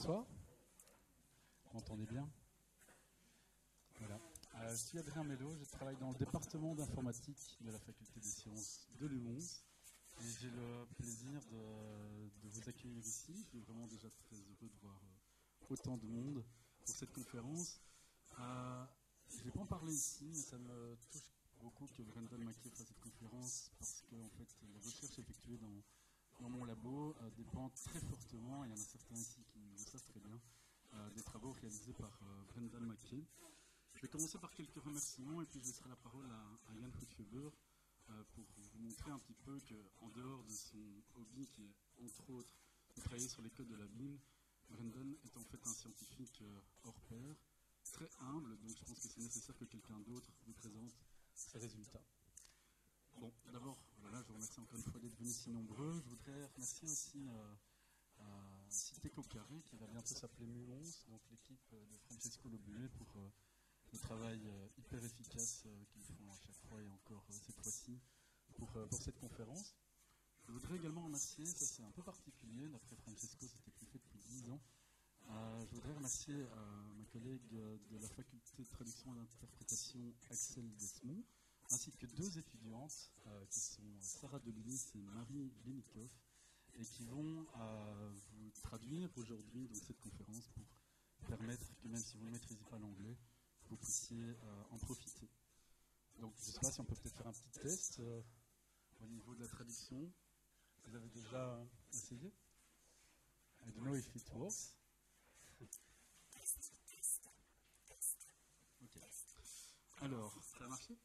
Bonsoir. Vous m'entendez bien? Voilà. Je suis Adrien Mello, je travaille dans le département d'informatique de la faculté des sciences de Lyon. Et j'ai le plaisir de vous accueillir ici. Je suis vraiment déjà très heureux de voir autant de monde pour cette conférence. Je ne vais pas en parler ici, mais ça me touche beaucoup que Brendan McKay fasse cette conférence parce que en fait, les recherches effectuées dans mon labo dépendent très fortement, et il y en a certains ici qui le savent très bien, des travaux réalisés par Brendan McKay. Je vais commencer par quelques remerciements et puis je laisserai la parole à Yann Futcheber pour vous montrer un petit peu qu'en dehors de son hobby qui est entre autres de travailler sur les codes de la Bible, Brendan est en fait un scientifique hors pair, très humble, donc je pense que c'est nécessaire que quelqu'un d'autre vous présente ses résultats. Bon, d'abord, voilà, je vous remercie encore une fois d'être venus si nombreux. Je voudrais remercier aussi Cité Cocaré, qui va bientôt s'appeler Mu11, donc l'équipe de Francesco Lobulé pour le travail hyper efficace qu'ils font à chaque fois et encore cette fois-ci pour cette conférence. Je voudrais également remercier, ça c'est un peu particulier, d'après Francesco c'était plus fait depuis 10 ans, je voudrais remercier ma collègue de la faculté de traduction et d'interprétation Axel Desmond, ainsi que deux étudiantes qui sont Sarah Delinis et Marie Lenikov, et qui vont vous traduire aujourd'hui donc, cette conférence pour permettre que même si vous ne maîtrisez pas l'anglais, vous puissiez en profiter. Donc je ne sais pas si on peut peut-être faire un petit test au niveau de la traduction. Vous avez déjà essayé? I don't know if it works. Ok. Alors, ça a marché?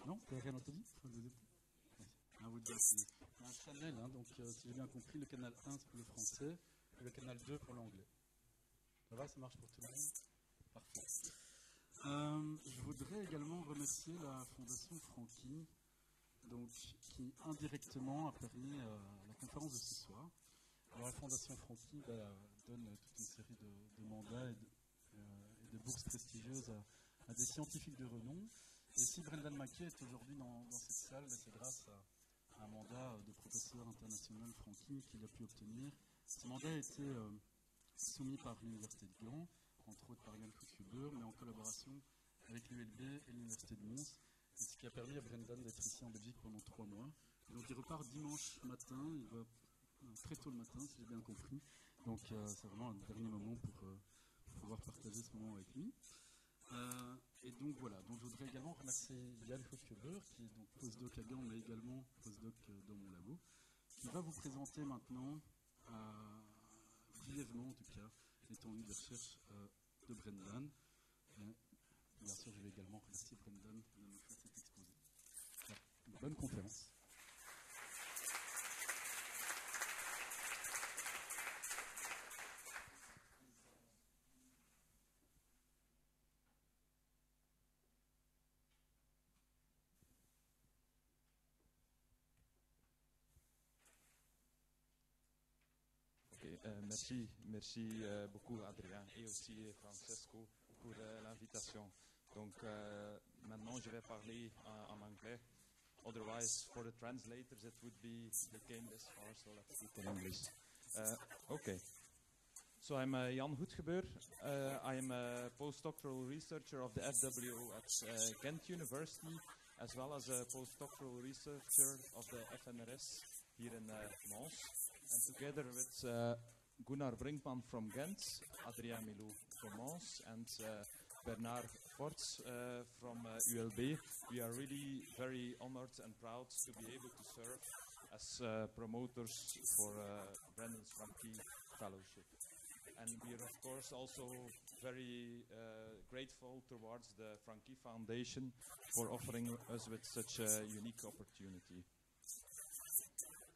Non, vous n'avez rien entendu? Vous dire, c'est un channel, hein, donc si j'ai bien compris, le canal 1 c'est pour le français et le canal 2 pour l'anglais. Ça va, ça marche pour tout le monde? Parfait. Je voudrais également remercier la Fondation Franqui, donc, qui indirectement a permis la conférence de ce soir. Alors, la Fondation Franqui donne toute une série de mandats et de bourses prestigieuses à des scientifiques de renom. Et si Brendan McKay est aujourd'hui dans cette salle, c'est grâce à un mandat de professeur international Franqui qu'il a pu obtenir. Ce mandat a été soumis par l'Université de Gand, entre autres par Yann Futcheber, mais en collaboration avec l'ULB et l'Université de Mons, et ce qui a permis à Brendan d'être ici en Belgique pendant 3 mois. Et donc il repart dimanche matin, il va très tôt le matin, si j'ai bien compris. Donc c'est vraiment un dernier moment pour pouvoir partager ce moment avec lui. Et donc voilà, donc je voudrais également remercier Yann Futcheber, qui est donc postdoc à Gand, mais également postdoc dans mon labo, qui va vous présenter maintenant, brièvement en tout cas, l'étendue de recherche de Brendan. Et bien sûr, je vais également remercier Brendan de nous faire cet exposé. Voilà, une bonne conférence. Merci beaucoup Adrien et aussi Francesco pour l'invitation. Donc maintenant je vais parler en anglais. Otherwise, for the translators, it would be the game this far, so let's speak in English. Okay. So I'm Jan Hoetgeber. I'm a postdoctoral researcher of the FWO at Ghent University, as well as a postdoctoral researcher of the FNRS here in Mons. And together with Gunnar Brinkman from Ghent, Adrien Mello from Mons, and Bernard Forts from ULB, we are really very honored and proud to be able to serve as promoters for Brendan's Franqui Fellowship. And we are of course also very grateful towards the Franqui Foundation for offering us with such a unique opportunity.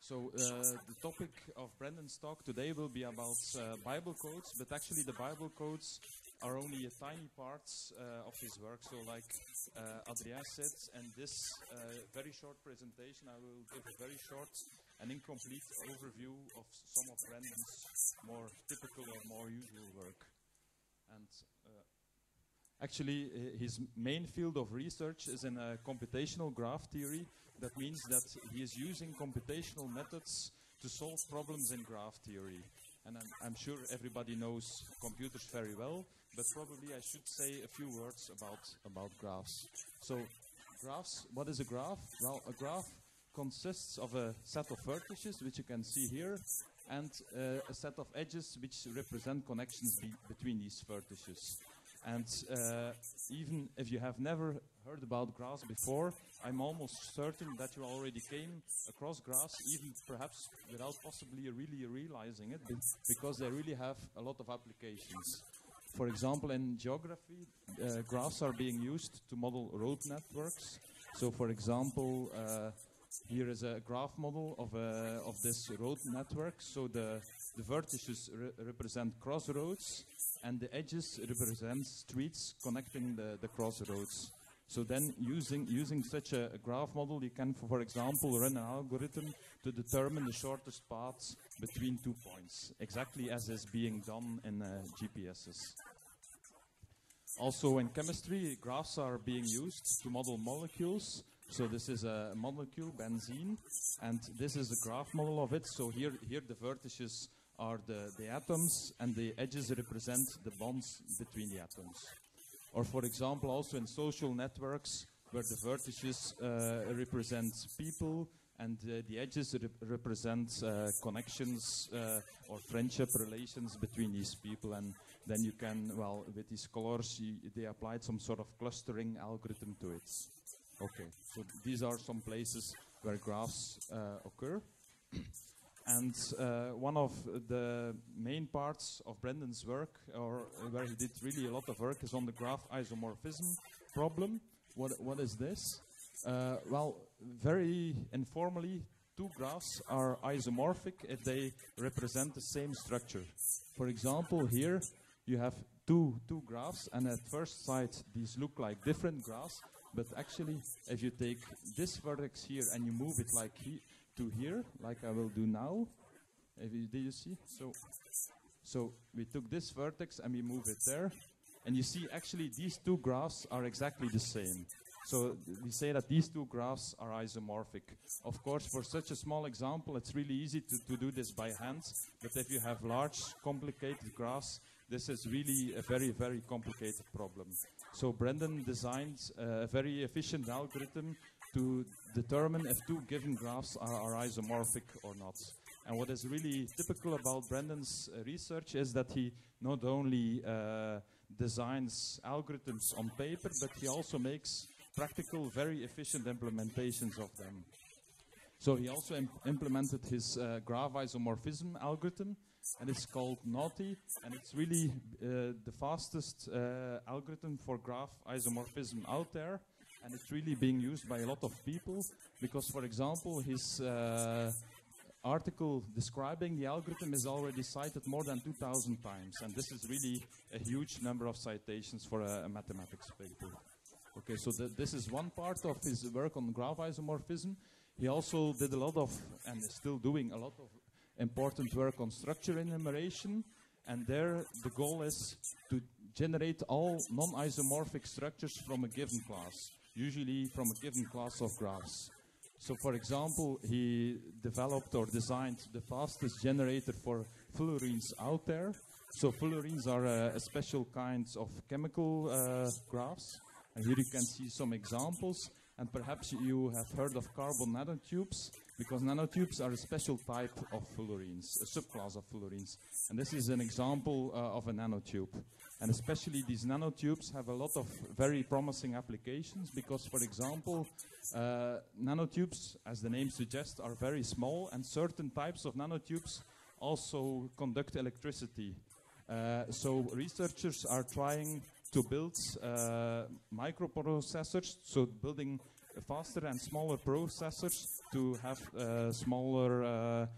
So the topic of Brendan's talk today will be about Bible codes, but actually the Bible codes are only a tiny part of his work. So like Adrien said, and this very short presentation, I will give a very short and incomplete overview of some of Brendan's more typical or more usual work. And actually, his main field of research is in computational graph theory. That means that he is using computational methods to solve problems in graph theory. and I'm sure everybody knows computers very well, but probably I should say a few words about graphs. So graphs, what is a graph? Well, a graph consists of a set of vertices, which you can see here, and a set of edges which represent connections between these vertices. And even if you have never heard about graphs before, I'm almost certain that you already came across graphs, even perhaps without possibly really realizing it, because they really have a lot of applications. For example, in geography, graphs are being used to model road networks. So, for example, here is a graph model of this road network. So the vertices represent crossroads, and the edges represent streets connecting the crossroads. So then, using such a graph model, you can, for example, run an algorithm to determine the shortest paths between 2 points, exactly as is being done in GPSs. Also in chemistry, graphs are being used to model molecules. So this is a molecule, benzene, and this is the graph model of it. So here the vertices are the atoms, and the edges represent the bonds between the atoms. Or for example, also in social networks, where the vertices represent people, and the edges represent connections or friendship relations between these people. And then you can, well, with these colors, they applied some sort of clustering algorithm to it. Okay, so these are some places where graphs occur. And one of the main parts of Brendan's work, or where he did really a lot of work, is on the graph isomorphism problem. What is this? Well, very informally, two graphs are isomorphic if they represent the same structure. For example, here you have two graphs, and at first sight these look like different graphs, but actually if you take this vertex here and you move it like to here, like I will do now, did you see? So we took this vertex and we move it there, and you see actually these two graphs are exactly the same. So we say that these two graphs are isomorphic. Of course, for such a small example, it's really easy to do this by hand, but if you have large, complicated graphs, this is really a very, very complicated problem. So Brendan designed a very efficient algorithm to determine if two given graphs are isomorphic or not. And what is really typical about Brendan's research is that he not only designs algorithms on paper, but he also makes practical, very efficient implementations of them. So he also implemented his graph isomorphism algorithm, and it's called Naughty, and it's really the fastest algorithm for graph isomorphism out there, and it's really being used by a lot of people, because, for example, his article describing the algorithm is already cited more than 2,000 times, and this is really a huge number of citations for a mathematics paper. Okay, so this is one part of his work on graph isomorphism. He also did a lot of, and is still doing a lot of, important work on structure enumeration, and there the goal is to generate all non-isomorphic structures from a given class, usually from a given class of graphs. So for example, he developed or designed the fastest generator for fullerenes out there. So fullerenes are a special kind of chemical graphs, and here you can see some examples. And perhaps you have heard of carbon nanotubes, because nanotubes are a special type of fullerenes, a subclass of fullerenes. And this is an example of a nanotube. And especially these nanotubes have a lot of very promising applications, because, for example, nanotubes, as the name suggests, are very small, and certain types of nanotubes also conduct electricity. So researchers are trying to build microprocessors, so building faster and smaller processors to have smaller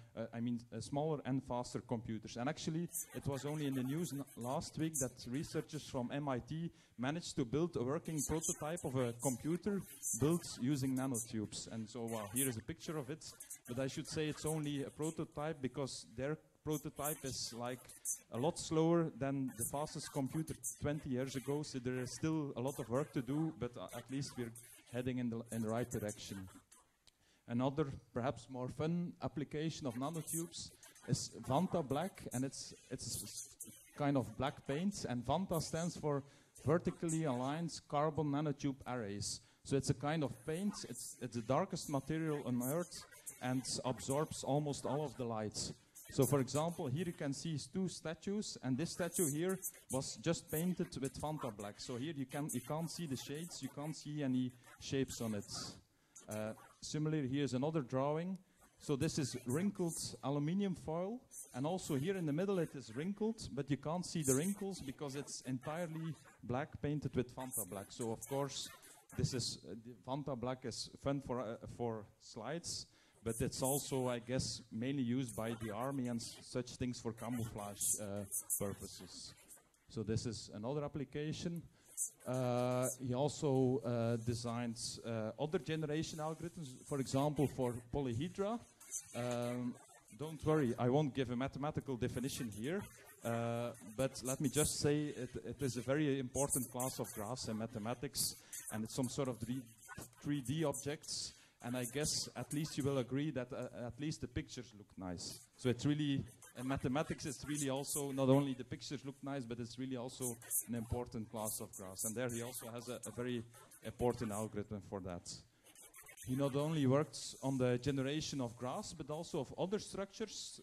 and faster computers. And actually, it was only in the news last week that researchers from MIT managed to build a working prototype of a computer built using nanotubes. And so here is a picture of it, but I should say it's only a prototype, because their prototype is like a lot slower than the fastest computer 20 years ago, so there is still a lot of work to do, but at least we're heading in the right direction. Another, perhaps more fun application of nanotubes is Vanta black, and it's kind of black paint, and Vanta stands for vertically aligned carbon nanotube arrays. So it's a kind of paint, it's the darkest material on Earth and absorbs almost all of the light. So for example, here you can see 2 statues, and this statue here was just painted with Vanta black. So here you can't see the shades, you can't see any shapes on it. Similarly, here's another drawing. So this is wrinkled aluminium foil, and also here in the middle it is wrinkled, but you can't see the wrinkles because it's entirely black, painted with Vanta black. So of course, this is Vanta black is fun for slides, but it's also, I guess, mainly used by the army and such things for camouflage purposes. So this is another application. He also designs other generation algorithms, for example, for polyhedra. Don't worry, I won't give a mathematical definition here, but let me just say it is a very important class of graphs in mathematics, and it's some sort of 3D objects, and I guess at least you will agree that at least the pictures look nice. So it's really, in mathematics, it's really also not only the pictures look nice, but it's really also an important class of graphs. And there he also has a very important algorithm for that. He not only works on the generation of graphs, but also of other structures.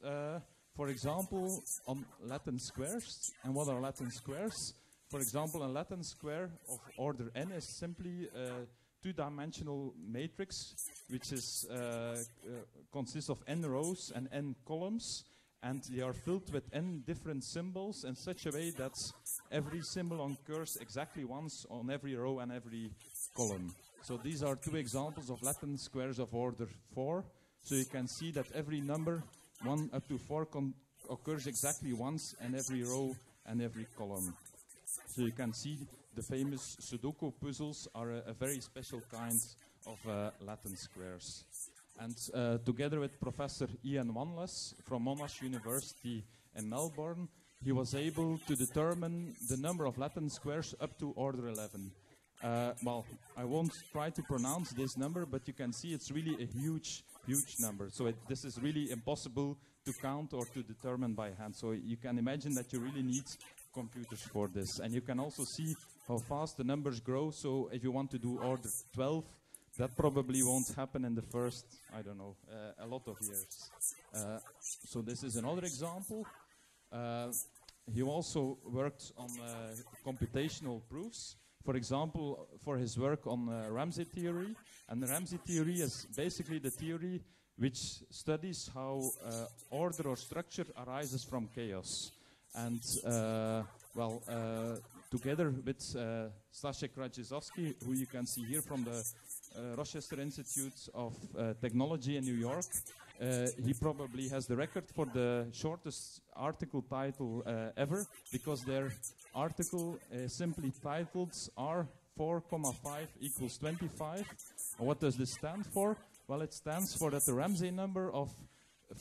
For example, on Latin squares. And what are Latin squares? For example, a Latin square of order n is simply a 2-dimensional matrix, which is consists of n rows and n columns. And they are filled with n different symbols in such a way that every symbol occurs exactly once on every row and every column. So these are 2 examples of Latin squares of order 4. So you can see that every number 1 up to 4 occurs exactly once in every row and every column. So you can see the famous Sudoku puzzles are a very special kind of Latin squares. And together with Professor Ian Wanless from Monash University in Melbourne, he was able to determine the number of Latin squares up to order 11. Well, I won't try to pronounce this number, but you can see it's really a huge number. So this is really impossible to count or to determine by hand. So you can imagine that you really need computers for this. And you can also see how fast the numbers grow. So if you want to do order 12, that probably won't happen in the first, I don't know, a lot of years. So this is another example. He also worked on computational proofs. For example, for his work on Ramsey theory. And the Ramsey theory is basically the theory which studies how order or structure arises from chaos. And, together with Staszek Radziszewski, who you can see here from the Rochester Institute of Technology in New York, he probably has the record for the shortest article title ever, because their article is simply titled R4,5 equals 25. And what does this stand for? Well, it stands for that the Ramsey number of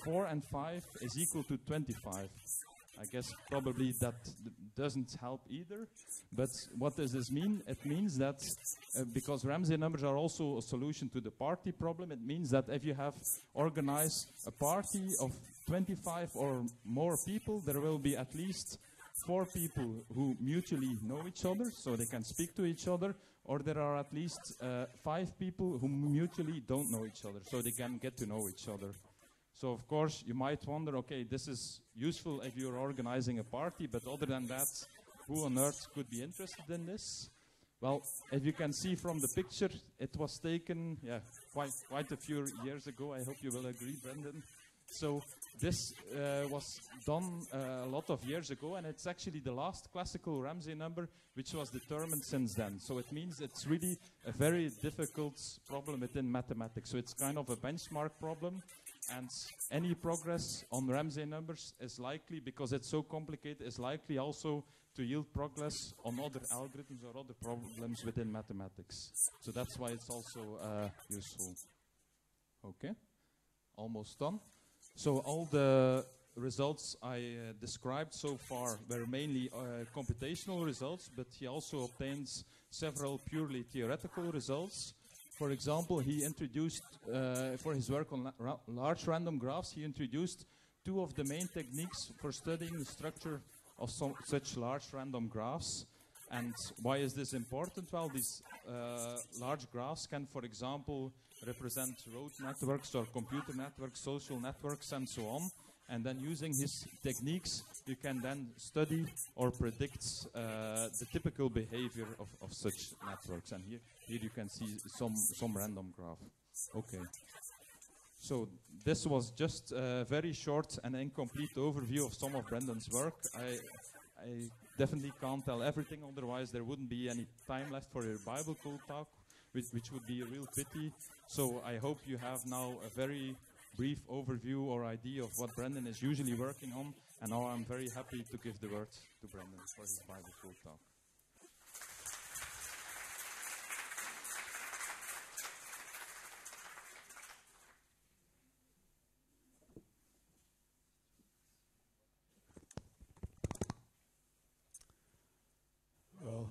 4 and 5 is equal to 25. I guess probably that doesn't help either. But what does this mean? It means that because Ramsey numbers are also a solution to the party problem, it means that if you have organized a party of 25 or more people, there will be at least 4 people who mutually know each other, so they can speak to each other, or there are at least 5 people who mutually don't know each other, so they can get to know each other. So of course you might wonder, okay, this is useful if you're organizing a party, but other than that, who on earth could be interested in this? Well, if you can see from the picture, it was taken quite a few years ago. I hope you will agree, Brendan. So this was done a lot of years ago, and it's actually the last classical Ramsey number which was determined since then. So it means it's really a very difficult problem within mathematics. So it's kind of a benchmark problem. And any progress on Ramsey numbers is likely, because it's so complicated, is likely also to yield progress on other algorithms or other problems within mathematics. So that's why it's also useful. Okay, almost done. So all the results I described so far were mainly computational results, but he also obtains several purely theoretical results. For example, he introduced, for his work on large random graphs, he introduced two of the main techniques for studying the structure of such large random graphs. And why is this important? Well, these large graphs can, for example, represent road networks or computer networks, social networks, and so on. And then using his techniques, you can then study or predict the typical behavior of such networks. And here you can see some random graph. Okay. So this was just a very short and incomplete overview of some of Brendan's work. I definitely can't tell everything, otherwise there wouldn't be any time left for your Bible School talk, which would be a real pity. So I hope you have now a very brief overview or idea of what Brendan is usually working on, and now I'm very happy to give the word to Brendan for his Bible School talk. Well,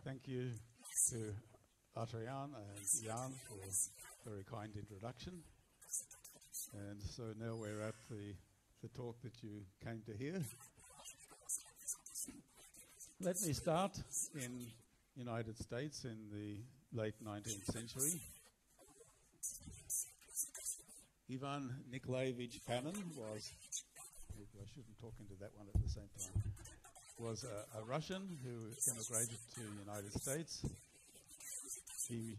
thank you to Adriaan and Jan for a very kind introduction. And so now we're at the talk that you came to hear. Let me start in United States in the late 19th century. Ivan Nikolaevich Panin was, I shouldn't talk into that one at the same time, was a Russian who immigrated to the United States. He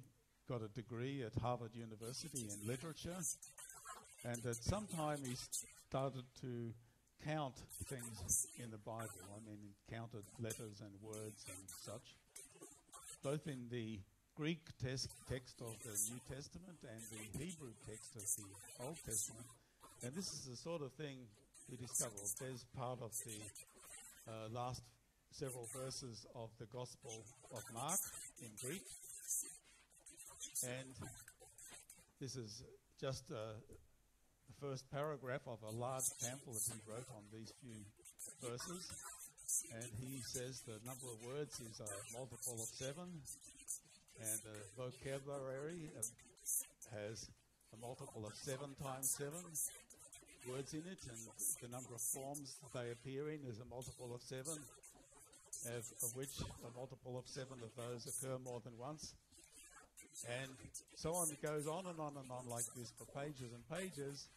got a degree at Harvard University in literature, and at some time he started to count things in the Bible. I mean, he counted letters and words and such, both in the Greek text of the New Testament and the Hebrew text of the Old Testament. And this is the sort of thing he discovered. There's part of the last several verses of the Gospel of Mark in Greek. And this is just the first paragraph of a large pamphlet he wrote on these few verses. And he says the number of words is a multiple of 7, and the vocabulary has a multiple of 7 times 7 words in it, and the number of forms they appear in is a multiple of 7, of which a multiple of 7 of those occur more than once. And so on, it goes on and on and on like this for pages and pages.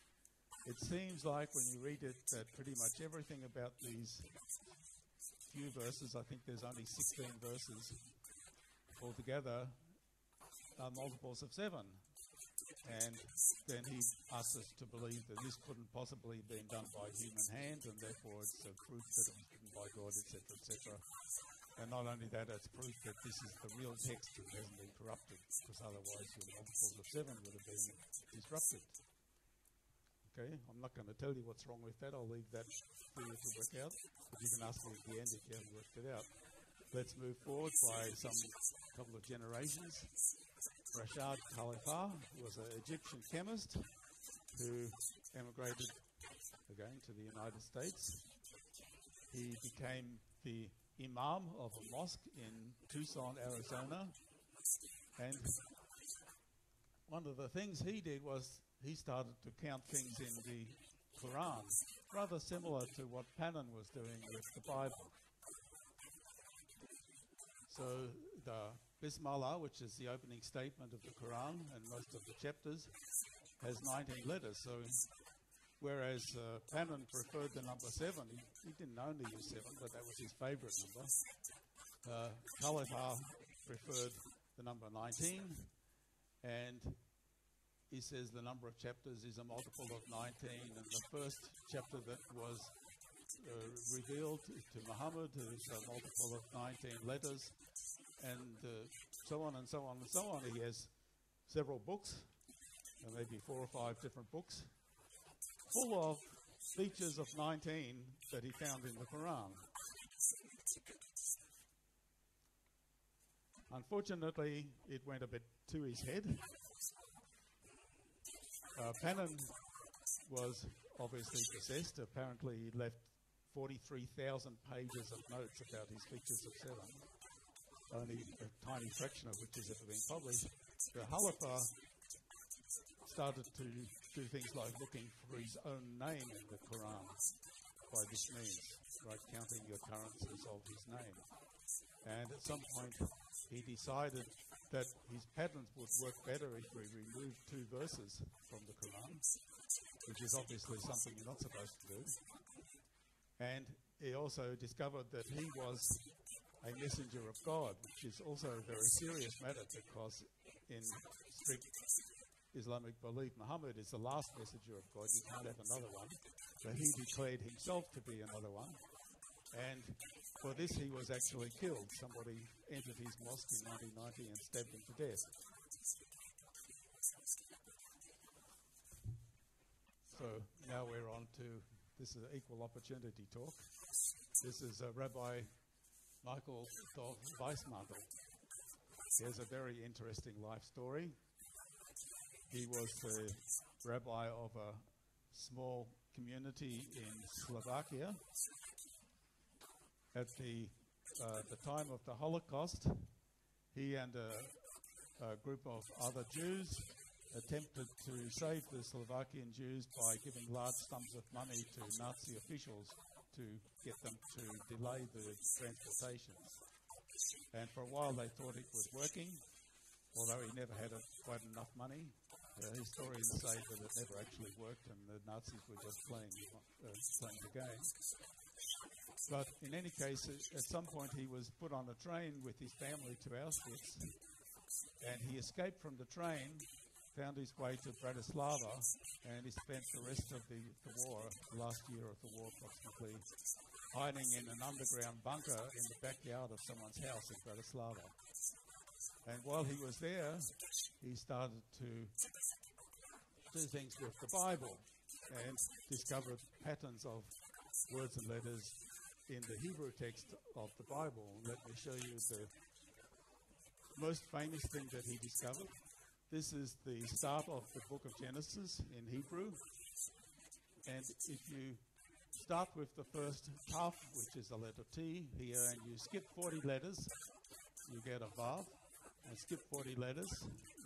It seems like when you read it that pretty much everything about these few verses, I think there's only 16 verses altogether, are multiples of 7. And then he asks us to believe that this couldn't possibly have been done by human hand, and therefore it's a proof that it was written by God, etc., etc. And not only that, it's proof that this is the real text that hasn't been corrupted, because otherwise your multiples of 7 would have been disrupted. Okay, I'm not going to tell you what's wrong with that. I'll leave that for you to work out. But you can ask me at the end if you haven't worked it out. Let's move forward by some couple of generations. Rashad Khalifa was an Egyptian chemist who emigrated again to the United States. He became the imam of a mosque in Tucson, Arizona. And one of the things he did was he started to count things in the Quran, rather similar to what Panin was doing with the Bible. So the Bismillah, which is the opening statement of the Quran, and most of the chapters, has 19 letters. So whereas Panin preferred the number 7, he didn't only use 7, but that was his favorite number. Khalifa preferred the number 19, and he says the number of chapters is a multiple of 19, and the first chapter that was revealed to Muhammad is a multiple of 19 letters, and so on and so on and so on. He has several books, maybe 4 or 5 different books, full of features of 19 that he found in the Quran. Unfortunately, it went a bit to his head. Panin was obviously possessed. Apparently, he left 43,000 pages of notes about his features of 7. Only a tiny fraction of which has ever been published. The Khalifa started to do things like looking for his own name in the Quran by this means, right, counting the occurrences of his name. And at some point he decided that his patterns would work better if we removed 2 verses from the Quran, which is obviously something you're not supposed to do. And he also discovered that he was a messenger of God, which is also a very serious matter, because in strict Islamic belief, Muhammad is the last messenger of God. You can't have another one. So he declared himself to be another one. And for this, he was actually killed. Somebody entered his mosque in 1990 and stabbed him to death. So now we're on to, this is an equal opportunity talk. This is Rabbi Michael Weissmantel. He has a very interesting life story. He was the rabbi of a small community in Slovakia. At the time of the Holocaust, he and a group of other Jews attempted to save the Slovakian Jews by giving large sums of money to Nazi officials to get them to delay the transportations. And for a while they thought it was working, although he never had quite enough money. Historians say that it never actually worked and the Nazis were just playing the game. But in any case, at some point he was put on a train with his family to Auschwitz, and he escaped from the train, found his way to Bratislava, and he spent the rest of the war, the last year of the war approximately, hiding in an underground bunker in the backyard of someone's house in Bratislava. And while he was there, he started to do things with the Bible and discovered patterns of words and letters in the Hebrew text of the Bible. Let me show you the most famous thing that he discovered. This is the start of the book of Genesis in Hebrew. And if you start with the first Taf, which is the letter T here, and you skip 40 letters, you get a Vav. And skip 40 letters,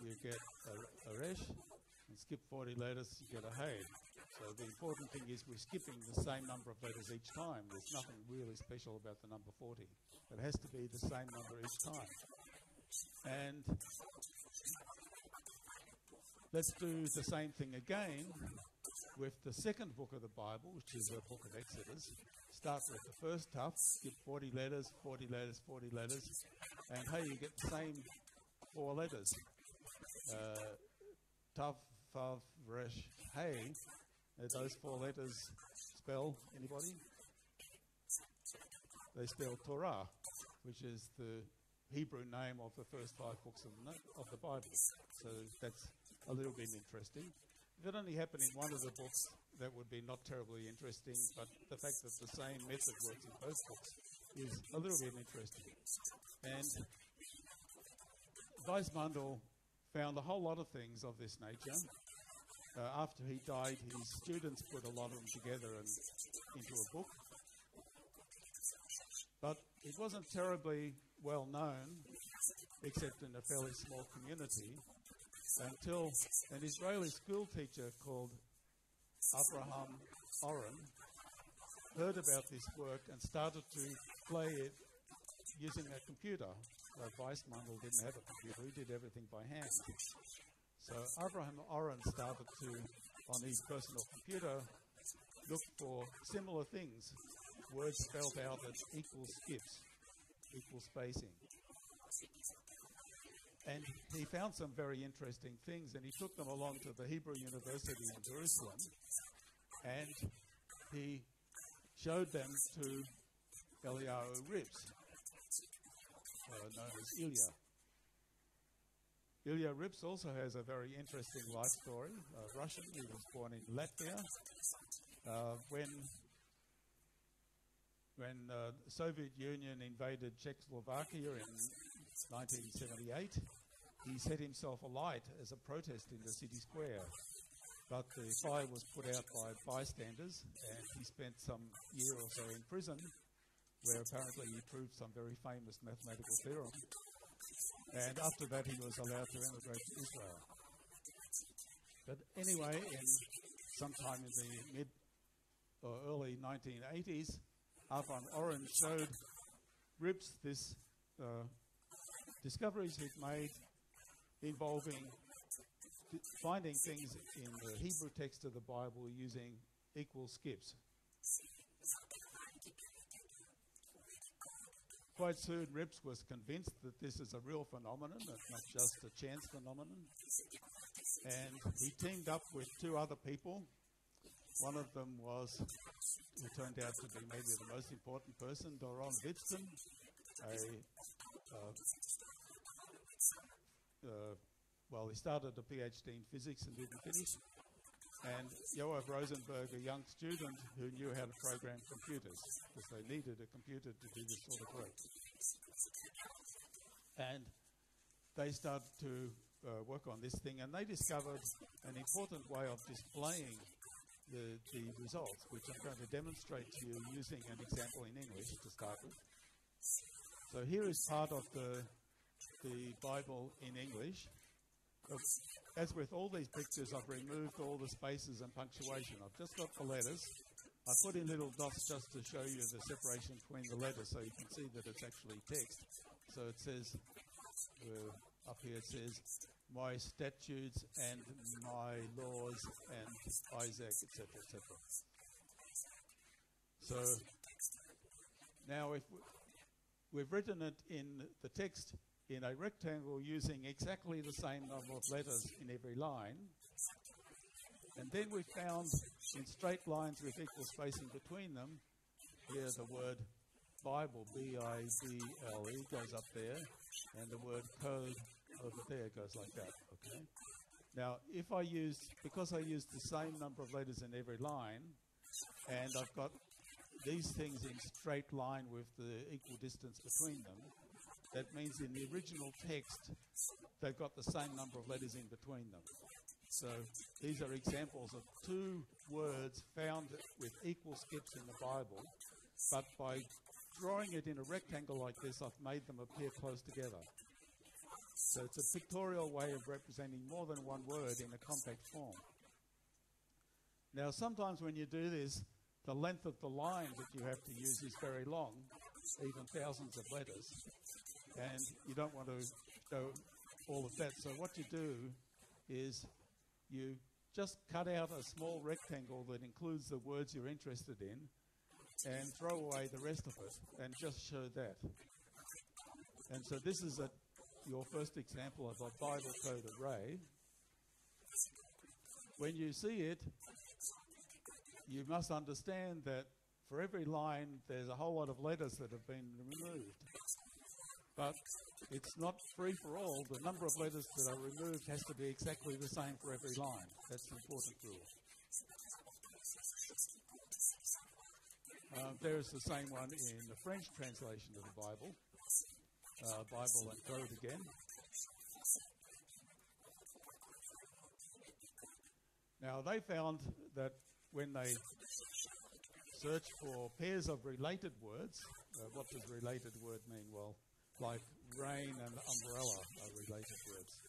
you get a Resh. And skip 40 letters, you get a Hey. So the important thing is we're skipping the same number of letters each time. There's nothing really special about the number 40. It has to be the same number each time. And let's do the same thing again with the second book of the Bible, which is the book of Exodus. Start with the first Taf, skip 40 letters, 40 letters, 40 letters, and hey, you get the same 4 letters. Tav, Fav, Resh, Hey. Those 4 letters spell, anybody? They spell Torah, which is the Hebrew name of the first 5 books of the Bible. So that's a little bit interesting. If it only happened in one of the books, that would be not terribly interesting, but the fact that the same method works in both books is a little bit interesting. And Weissmantel found a whole lot of things of this nature. After he died, his students put a lot of them together and into a book. But it wasn't terribly well known, except in a fairly small community, until an Israeli school teacher called Avraham Oren heard about this work and started to play it using a computer. Weissmantel didn't have a computer, he did everything by hand. So Avraham Oren started to, on his personal computer, look for similar things, words spelled out at equal skips, equal spacing. And he found some very interesting things, and he took them along to the Hebrew University in Jerusalem, and he showed them to Eliyahu Rips, known as Ilya. Eliyahu Rips also has a very interesting life story. Russian, he was born in Latvia. When the Soviet Union invaded Czechoslovakia in 1978, he set himself alight as a protest in the city square. But the fire was put out by bystanders, and he spent some year or so in prison, where apparently he proved some very famous mathematical theorem. And after that, he was allowed to emigrate to Israel. But anyway, sometime in the mid or early 1980s, Avon Orange showed Rips this discoveries he'd made involving finding things in the Hebrew text of the Bible using equal skips. Quite soon, Rips was convinced that this is a real phenomenon, it's not just a chance phenomenon. And he teamed up with two other people. One of them was, who turned out to be maybe the most important person, Doron Witzton, he started a PhD in physics and didn't finish. And Yoav Rosenberg, a young student who knew how to program computers, because they needed a computer to do this sort of work. And they started to work on this thing, and they discovered an important way of displaying the results, which I'm going to demonstrate to you using an example in English to start with. So here is part of the Bible in English. As with all these pictures, I've removed all the spaces and punctuation. I've just got the letters. I put in little dots just to show you the separation between the letters so you can see that it's actually text. So it says, up here it says, my statutes and my laws and Isaac, etc., etc. So now if we've written it in the text in a rectangle using exactly the same number of letters in every line. And then we found in straight lines with equal spacing between them, here the word Bible, B-I-B-L-E, goes up there, and the word code over there goes like that, okay? Now, because I used the same number of letters in every line, and I've got these things in straight line with the equal distance between them, that means in the original text, they've got the same number of letters in between them. So these are examples of two words found with equal skips in the Bible, but by drawing it in a rectangle like this, I've made them appear close together. So it's a pictorial way of representing more than one word in a compact form. Now, sometimes when you do this, the length of the line that you have to use is very long, even thousands of letters. And you don't want to show all of that. So what you do is you just cut out a small rectangle that includes the words you're interested in and throw away the rest of it and just show that. And so this is your first example of a Bible code array. When you see it, you must understand that for every line there's a whole lot of letters that have been removed. But it's not free for all. The number of letters that are removed has to be exactly the same for every line. That's the important rule. There's the same one in the French translation of the Bible. Bible and code again. Now, they found that when they searched for pairs of related words, what does related word mean? Well, like rain and umbrella are related words.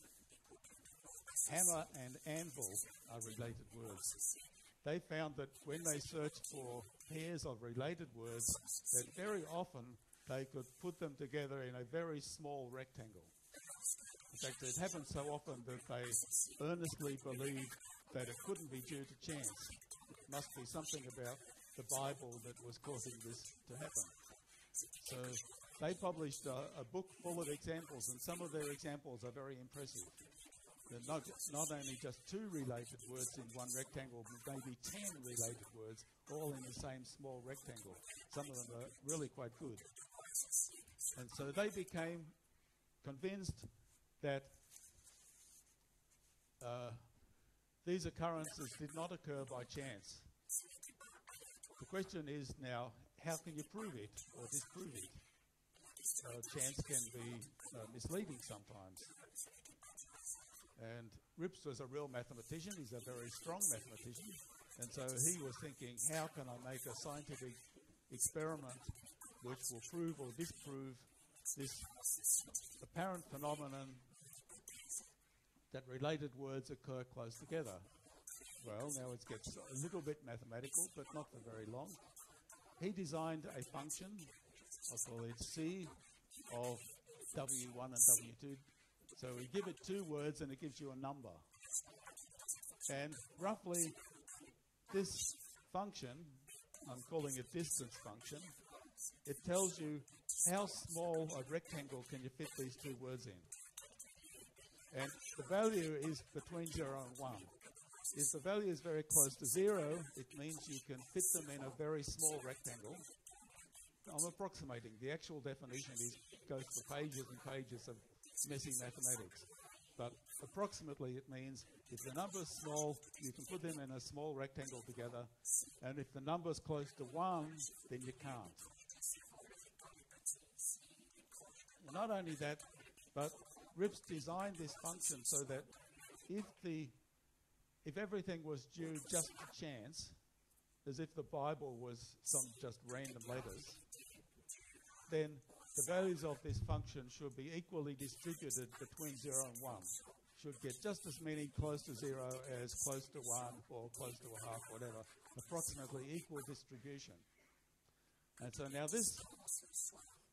Hammer and anvil are related words. They found that when they searched for pairs of related words, that very often they could put them together in a very small rectangle. In fact, it happened so often that they earnestly believed that it couldn't be due to chance. It must be something about the Bible that was causing this to happen. So they published a book full of examples, and some of their examples are very impressive. They're not only just two related words in one rectangle, but maybe 10 related words, all in the same small rectangle. Some of them are really quite good. And so they became convinced that these occurrences did not occur by chance. The question is now, how can you prove it or disprove it? Chance can be misleading sometimes. And Rips was a real mathematician. He's a very strong mathematician. And so he was thinking, how can I make a scientific experiment which will prove or disprove this apparent phenomenon that related words occur close together. Well, now it gets a little bit mathematical, but not for very long. He designed a function, I'll call it C of W1 and W2. So we give it two words and it gives you a number. And roughly this function, I'm calling it distance function, it tells you how small a rectangle can you fit these two words in. And the value is between 0 and 1. If the value is very close to 0, it means you can fit them in a very small rectangle. I'm approximating. The actual definition goes for pages and pages of messy mathematics. But approximately it means if the number's small, you can put them in a small rectangle together. And if the number's close to 1, then you can't. Not only that, but Rips designed this function so that if everything was due just to chance, as if the Bible was some just random letters, then the values of this function should be equally distributed between 0 and 1. Should get just as many close to 0 as close to 1 or close to a half, whatever. Approximately equal distribution. And so now this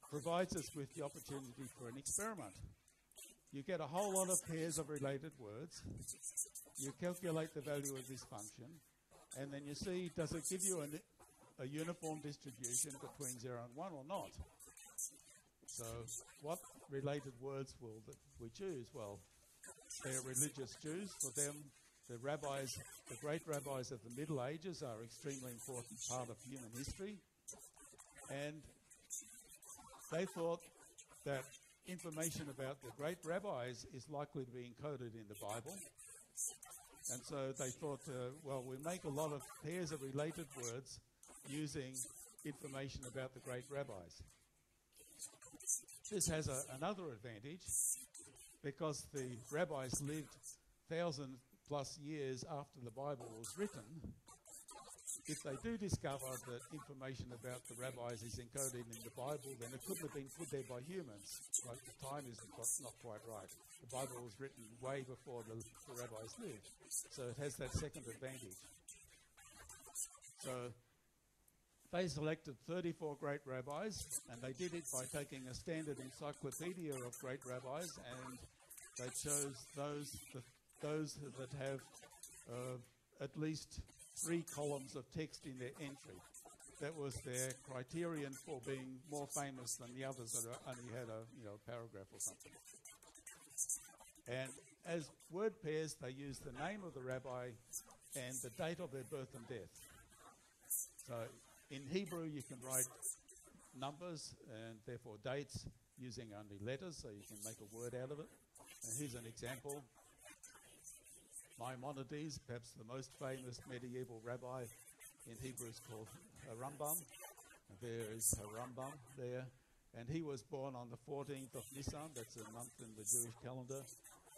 provides us with the opportunity for an experiment. You get a whole lot of pairs of related words. You calculate the value of this function, and then you see, does it give you a uniform distribution between 0 and 1 or not? So what related words will we choose? Well, they're religious Jews. For them, the great rabbis of the Middle Ages are an extremely important part of human history. And they thought that information about the great rabbis is likely to be encoded in the Bible. And so they thought, well, we make a lot of pairs of related words using information about the great rabbis. This has another advantage, because the rabbis lived 1,000+ years after the Bible was written. If they do discover that information about the rabbis is encoded in the Bible, then it couldn't have been put there by humans. Like, the time is not quite right. The Bible was written way before the rabbis lived. So it has that second advantage. So they selected 34 great rabbis, and they did it by taking a standard encyclopedia of great rabbis, and they chose those that have at least 3 columns of text in their entry. That was their criterion for being more famous than the others that only had a paragraph or something. And as word pairs, they used the name of the rabbi and the date of their birth and death. So in Hebrew, you can write numbers and therefore dates using only letters, so you can make a word out of it. And here's an example. Maimonides, perhaps the most famous medieval rabbi in Hebrew, is called Harambam. There is Harambam there. And he was born on the 14th of Nisan. That's a month in the Jewish calendar.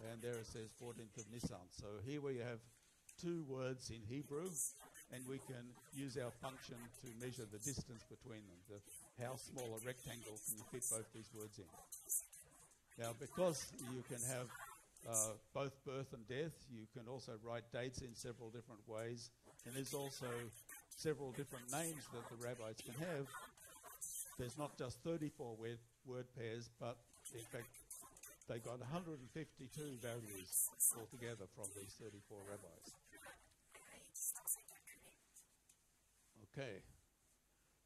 And there it says 14th of Nisan. So here we have 2 words in Hebrew, and we can use our function to measure the distance between them. How small a rectangle can you fit both these words in? Now, because you can have both birth and death, you can also write dates in several different ways, and there's also several different names that the rabbis can have. There's not just 34 word pairs, but in fact they got 152 values altogether from these 34 rabbis. Okay,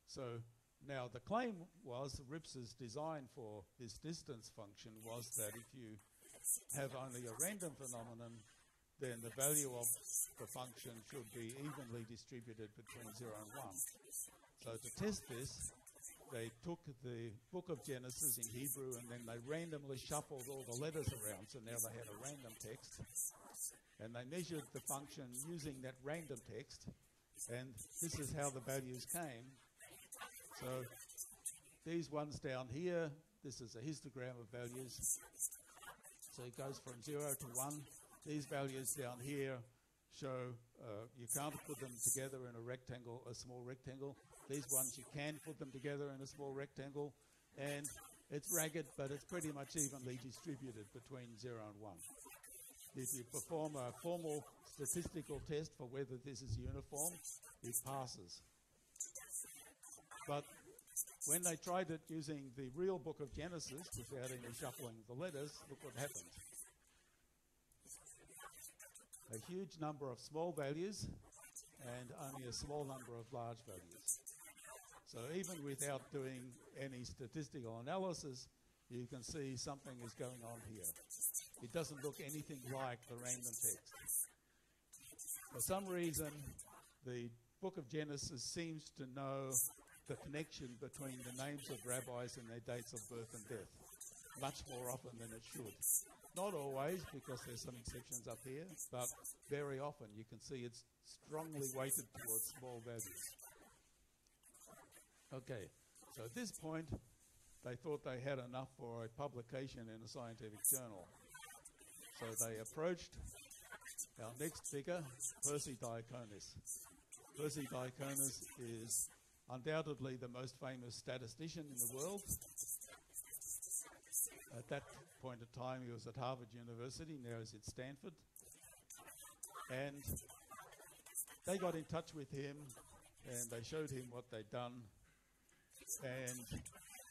so now the claim was, Rips's design for this distance function was that if you have only a random phenomenon, then the value of the function should be evenly distributed between 0 and 1. So to test this, they took the book of Genesis in Hebrew and then they randomly shuffled all the letters around, so now they had a random text. And they measured the function using that random text, and this is how the values came. So these ones down here, this is a histogram of values. So it goes from 0 to 1. These values down here show you can't put them together in a small rectangle. These ones you can put them together in a small rectangle, and it's ragged, but it's pretty much evenly distributed between 0 and 1. If you perform a formal statistical test for whether this is uniform, it passes. But when they tried it using the real book of Genesis, without any shuffling of the letters, look what happened. A huge number of small values and only a small number of large values. So even without doing any statistical analysis, you can see something is going on here. It doesn't look anything like the random text. For some reason, the book of Genesis seems to know the connection between the names of rabbis and their dates of birth and death much more often than it should. Not always, because there's some exceptions up here, but very often you can see it's strongly weighted towards small values. Okay, so at this point, they thought they had enough for a publication in a scientific journal. So they approached our next figure, Percy Diaconis. Percy Diaconis is undoubtedly the most famous statistician in the world. At that point in time, he was at Harvard University, now he's at Stanford. And they got in touch with him, and they showed him what they'd done. And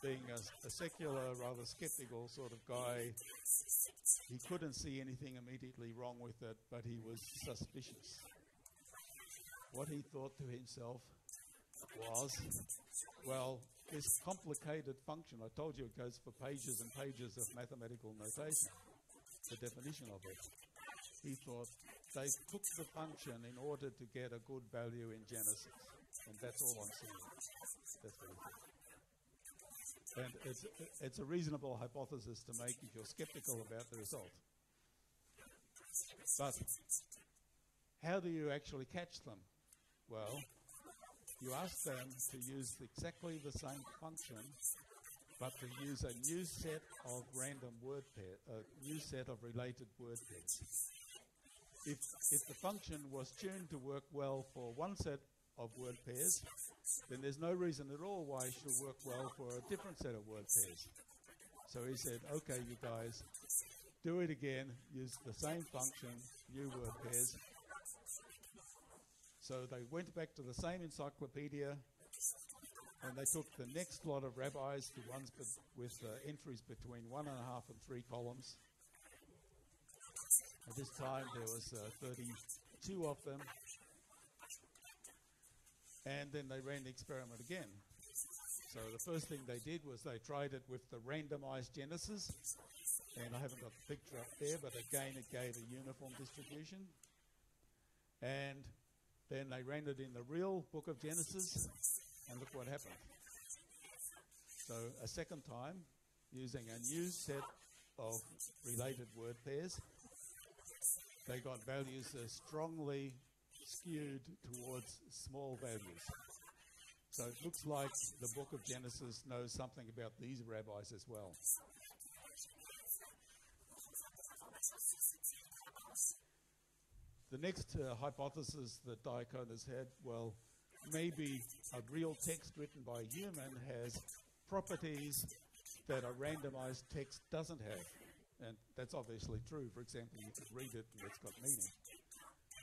being a secular, rather skeptical sort of guy, he couldn't see anything immediately wrong with it, but he was suspicious. What he thought to himself was, well, this complicated function, I told you it goes for pages and pages of mathematical notation, the definition of it. He thought they took the function in order to get a good value in Genesis, and that's all I'm seeing. That's what he thought. And it's a reasonable hypothesis to make if you're skeptical about the result. But how do you actually catch them? Well, you ask them to use exactly the same function, but to use a new set of random word pair, a new set of related word pairs. If the function was tuned to work well for one set of word pairs, then there's no reason at all why it should work well for a different set of word pairs. So he said, okay, you guys, do it again, use the same function, new word pairs. So they went back to the same encyclopedia, and they took the next lot of rabbis, the ones with entries between 1.5 and 3 columns. At this time, there was 32 of them. And then they ran the experiment again. So the first thing they did was they tried it with the randomized Genesis. And I haven't got the picture up there, but again it gave a uniform distribution. And then they ran it in the real book of Genesis, and look what happened. So a second time, using a new set of related word pairs, they got values that are strongly skewed towards small values. So it looks like the book of Genesis knows something about these rabbis as well. The next hypothesis that Diaconis had, well, maybe a real text written by a human has properties that a randomized text doesn't have. And that's obviously true. For example, you could read it and it's got meaning.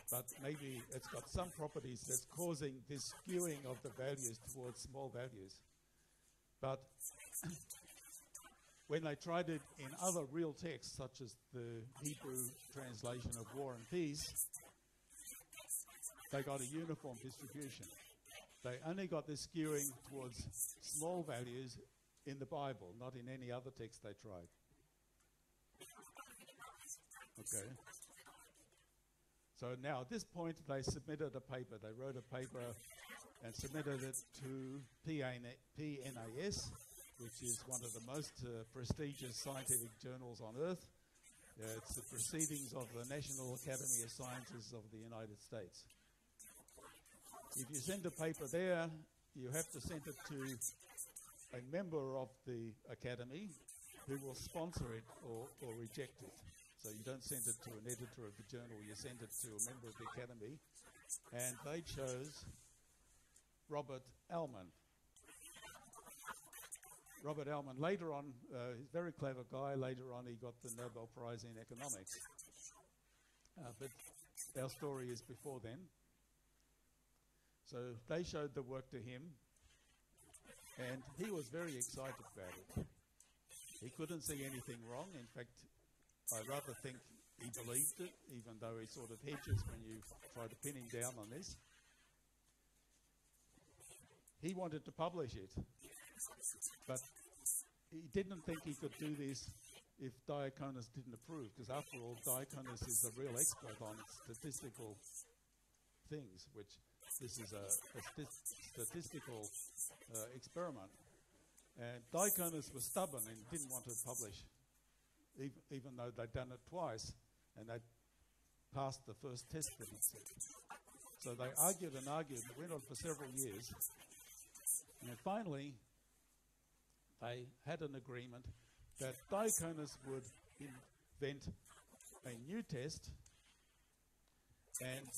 But maybe it's got some properties that's causing this skewing of the values towards small values. But when they tried it in other real texts, such as the Hebrew translation of War and Peace, they got a uniform distribution. They only got this skewing towards small values in the Bible, not in any other text they tried. Okay. So now at this point they submitted a paper. They wrote a paper and submitted it to PNAS, which is one of the most prestigious scientific journals on earth. It's the Proceedings of the National Academy of Sciences of the United States. If you send a paper there, you have to send it to a member of the Academy who will sponsor it or reject it. So you don't send it to an editor of the journal, you send it to a member of the Academy. And they chose Robert Allman. Robert Allman, later on, he's a very clever guy. Later on, he got the Nobel Prize in Economics. but our story is before then. So they showed the work to him, and he was very excited about it. He couldn't see anything wrong. In fact, I rather think he believed it, even though he sort of hedges when you try to pin him down on this. He wanted to publish it, but he didn't think he could do this if Diaconus didn't approve, because after all, Diaconus is a real expert on statistical things, which this is a statistical experiment. And Diaconus was stubborn and didn't want to publish, even though they'd done it twice, and they'd passed the first test that he said. So they argued and argued, and it went on for several years. And finally, they had an agreement that Diaconus would invent a new test, and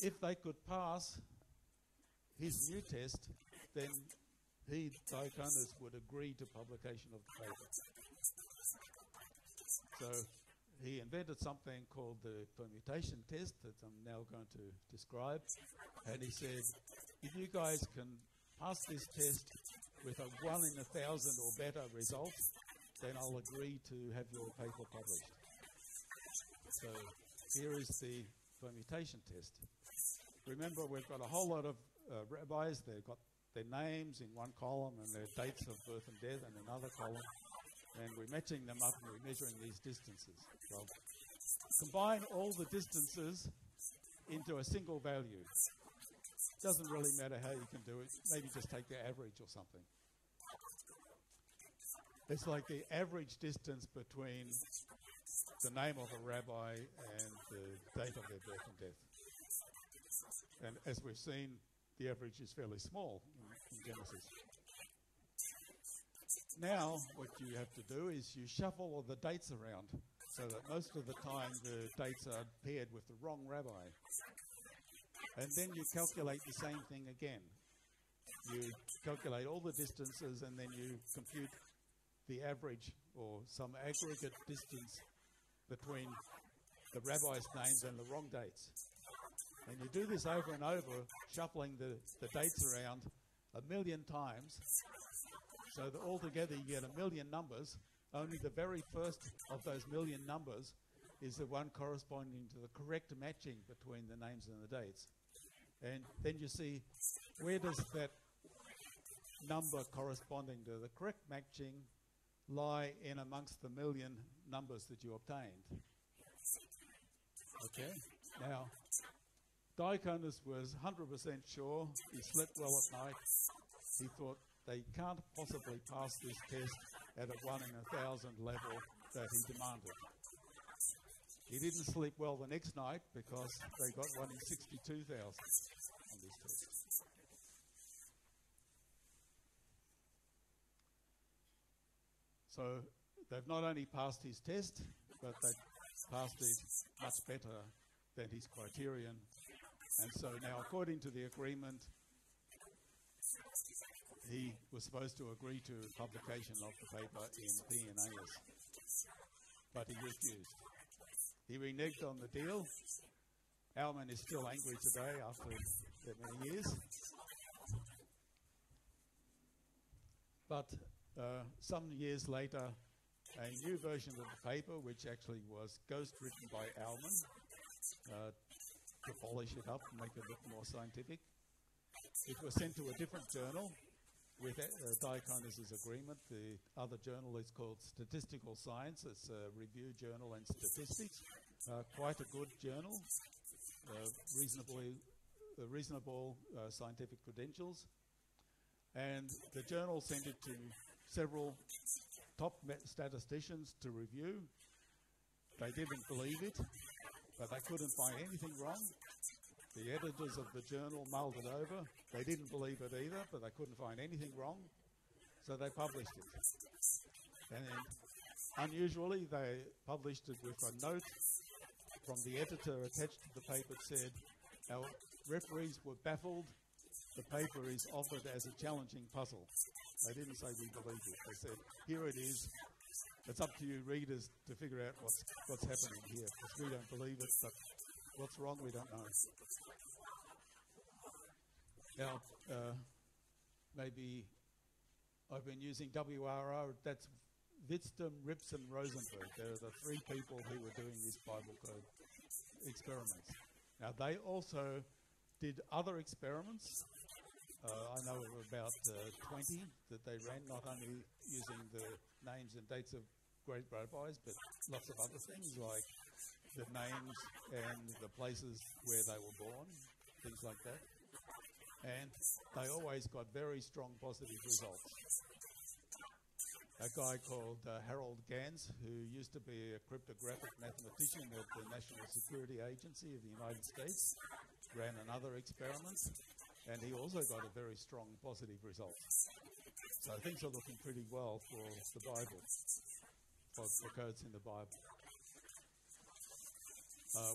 if they could pass his new test, then he, Diaconus, would agree to publication of the paper. So he invented something called the permutation test that I'm now going to describe, and he said, if you guys can pass this test with a 1 in 1,000 or better result, then I'll agree to have your paper published. So here is the permutation test. Remember, we've got a whole lot of rabbis. They've got their names in one column and their dates of birth and death in another column, and we're matching them up and we're measuring these distances. Well, combine all the distances into a single value. Doesn't really matter how you can do it. Maybe just take the average or something. It's like the average distance between the name of a rabbi and the date of their birth and death. And as we've seen, the average is fairly small in Genesis. Now, what you have to do is you shuffle all the dates around so that most of the time the dates are paired with the wrong rabbi. And then you calculate the same thing again. You calculate all the distances and then you compute the average or some aggregate distance between the rabbi's names and the wrong dates. And you do this over and over, shuffling the dates around 1,000,000 times, so that altogether you get 1,000,000 numbers. Only the very first of those 1,000,000 numbers is the one corresponding to the correct matching between the names and the dates. And then you see, where does that number corresponding to the correct matching lie in amongst the 1,000,000 numbers that you obtained? Okay, now, Diaconus was 100% sure. He slept well at night. He thought they can't possibly pass this test at a 1 in 1,000 level that he demanded. He didn't sleep well the next night because they got 1 in 62,000 on this test. So they've not only passed his test, but they've passed it much better than his criterion. And so now, according to the agreement, he was supposed to agree to publication of the paper in P&AS, but he refused. He reneged on the deal. Alman is still angry today after that many years. But some years later, a new version of the paper, which actually was ghost-written by Alman, to polish it up and make it look more scientific. It was sent to a different journal with Diaconus' agreement. The other journal is called Statistical Science. It's a review journal in statistics. Quite a good journal, reasonable scientific credentials. And the journal sent it to several top statisticians to review. They didn't believe it, but they couldn't find anything wrong. The editors of the journal mulled it over. They didn't believe it either, but they couldn't find anything wrong, so they published it. And then, unusually, they published it with a note from the editor attached to the paper that said, "Our referees were baffled. The paper is offered as a challenging puzzle." They didn't say we believe it. They said, "Here it is. it's up to you readers to figure out what's happening here, because we don't believe it, but what's wrong we don't know. Now, maybe I've been using WRR, that's Witztum, Rips and Rosenberg. They're the three people who were doing these Bible code experiments. Now, they also did other experiments. I know of about 20 that they ran, not only using the names and dates of great rabbis, but lots of other things like the names and the places where they were born, things like that. And they always got very strong positive results. A guy called Harold Gans, who used to be a cryptographic mathematician at the National Security Agency of the United States, ran another experiment, and he also got a very strong positive result. So things are looking pretty well for the Bible, for the codes in the Bible.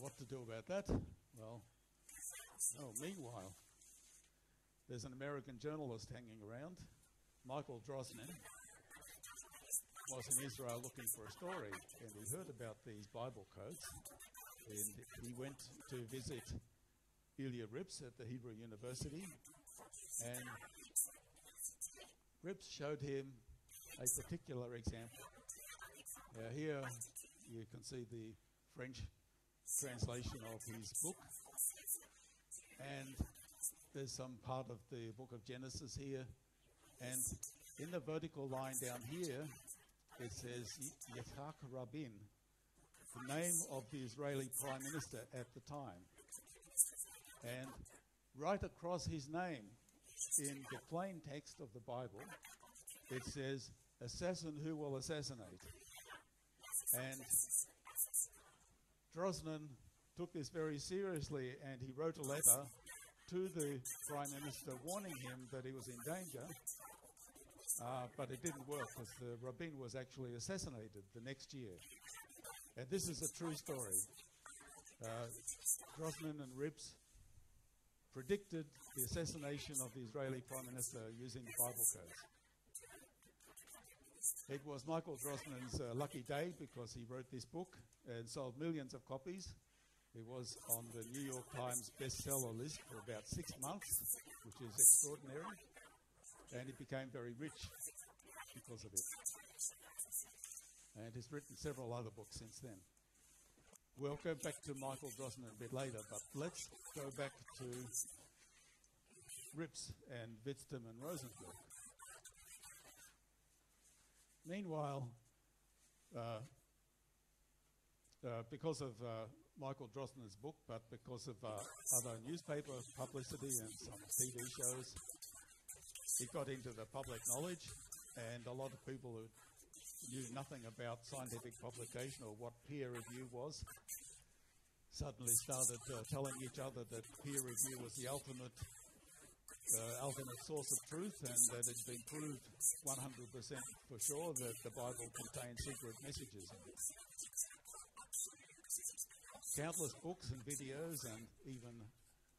What to do about that? Well, meanwhile, there's an American journalist hanging around, Michael Drosnin, was in Israel looking for a story, and he heard about these Bible codes, and he went to visit Eliyahu Rips at the Hebrew University, and Rips showed him a particular example. Here you can see the French translation of his book, and there's some part of the book of Genesis here, and in the vertical line down here it says Yitzhak Rabin, the name of the Israeli Prime Minister at the time. And right across his name, in the plain text of the Bible, it says, assassin who will assassinate. And Drosnin took this very seriously, and he wrote a letter to the Prime Minister warning him that he was in danger. But it didn't work, because the Rabin was actually assassinated the next year. And this is a true story. Drosnin and Rips predicted the assassination of the Israeli Prime Minister using the Bible codes. It was Michael Drosnin's lucky day, because he wrote this book and sold millions of copies. It was on the New York Times bestseller list for about 6 months, which is extraordinary. And he became very rich because of it. And he's written several other books since then. We'll go back to Michael Drosnin a bit later, but let's go back to Rips and Witztum and Rosenberg. Meanwhile, because of Michael Drosnin's book, but because of other newspaper publicity and some TV shows, it got into the public knowledge, and a lot of people who knew nothing about scientific publication or what peer review was suddenly started telling each other that peer review was the ultimate source of truth, and that it's been proved 100% for sure that the Bible contains secret messages in it. Countless books and videos, and even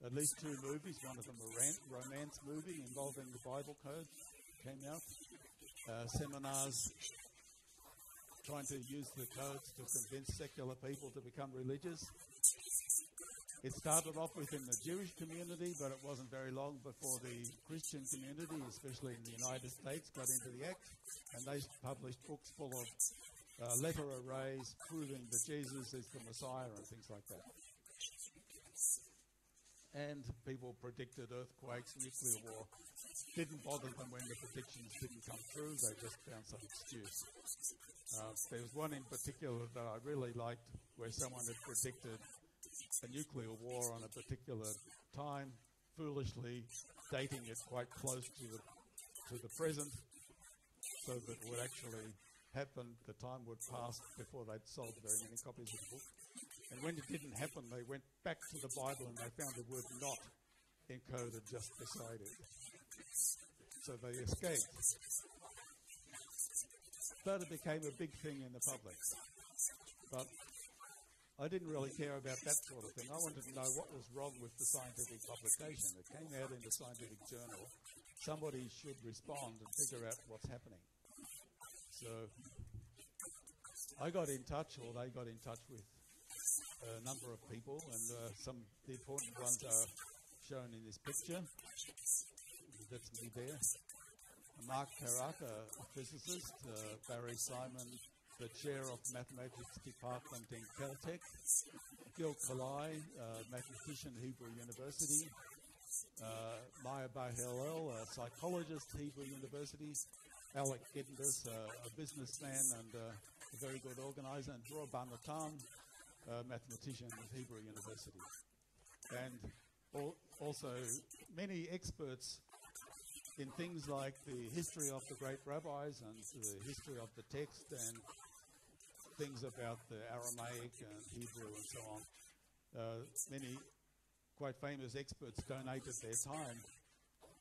at least 2 movies, one of them a romance movie involving the Bible code, came out. Seminars trying to use the codes to convince secular people to become religious. It started off within the Jewish community, but it wasn't very long before the Christian community, especially in the United States, got into the act, and they published books full of letter arrays proving that Jesus is the Messiah and things like that. And people predicted earthquakes, nuclear war. Didn't bother them when the predictions didn't come through. They just found some excuse. There was one in particular that I really liked, where someone had predicted a nuclear war on a particular time, foolishly dating it quite close to the present, so that it would actually happen, the time would pass before they'd sold very many copies of the book. And when it didn't happen, they went back to the Bible and they found the word not encoded just beside it. So they escaped. But it became a big thing in the public. But I didn't really care about that sort of thing. I wanted to know what was wrong with the scientific publication. It came out in the scientific journal. Somebody should respond and figure out what's happening. So I got in touch, or they got in touch with a number of people, and some of the important ones are shown in this picture. That's me there. Mark Carrack, a physicist, Barry Simon, the chair of mathematics department in Caltech, Gil Kalai, mathematician, Hebrew University, Maya Bar-Hillel, a psychologist, Hebrew University, Alec Geddes, a businessman and a very good organizer, and Dror Bar-Natan, mathematician at Hebrew University. And also many experts in things like the history of the great rabbis and the history of the text and things about the Aramaic and Hebrew and so on. Many quite famous experts donated their time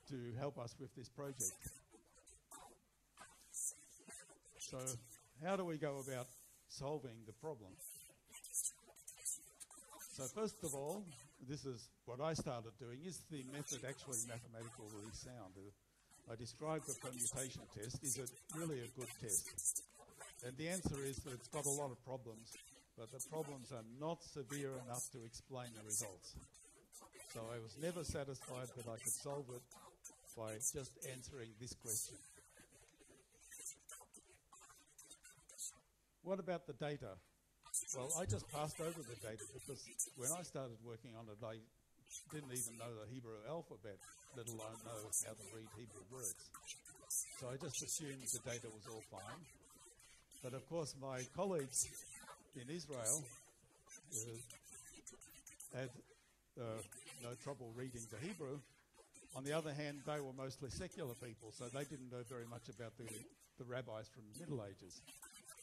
to help us with this project. So how do we go about solving the problem? So first of all, this is what I started doing. Is the method actually mathematically sound? I described the permutation test. Is it really a good test? And the answer is that it's got a lot of problems, but the problems are not severe enough to explain the results. So I was never satisfied that I could solve it by just answering this question. What about the data? Well, I just passed over the data because when I started working on it, I didn't even know the Hebrew alphabet, let alone know how to read Hebrew words. So I just assumed the data was all fine. But of course, my colleagues in Israel had no trouble reading the Hebrew. On the other hand, they were mostly secular people, so they didn't know very much about the rabbis from the Middle Ages.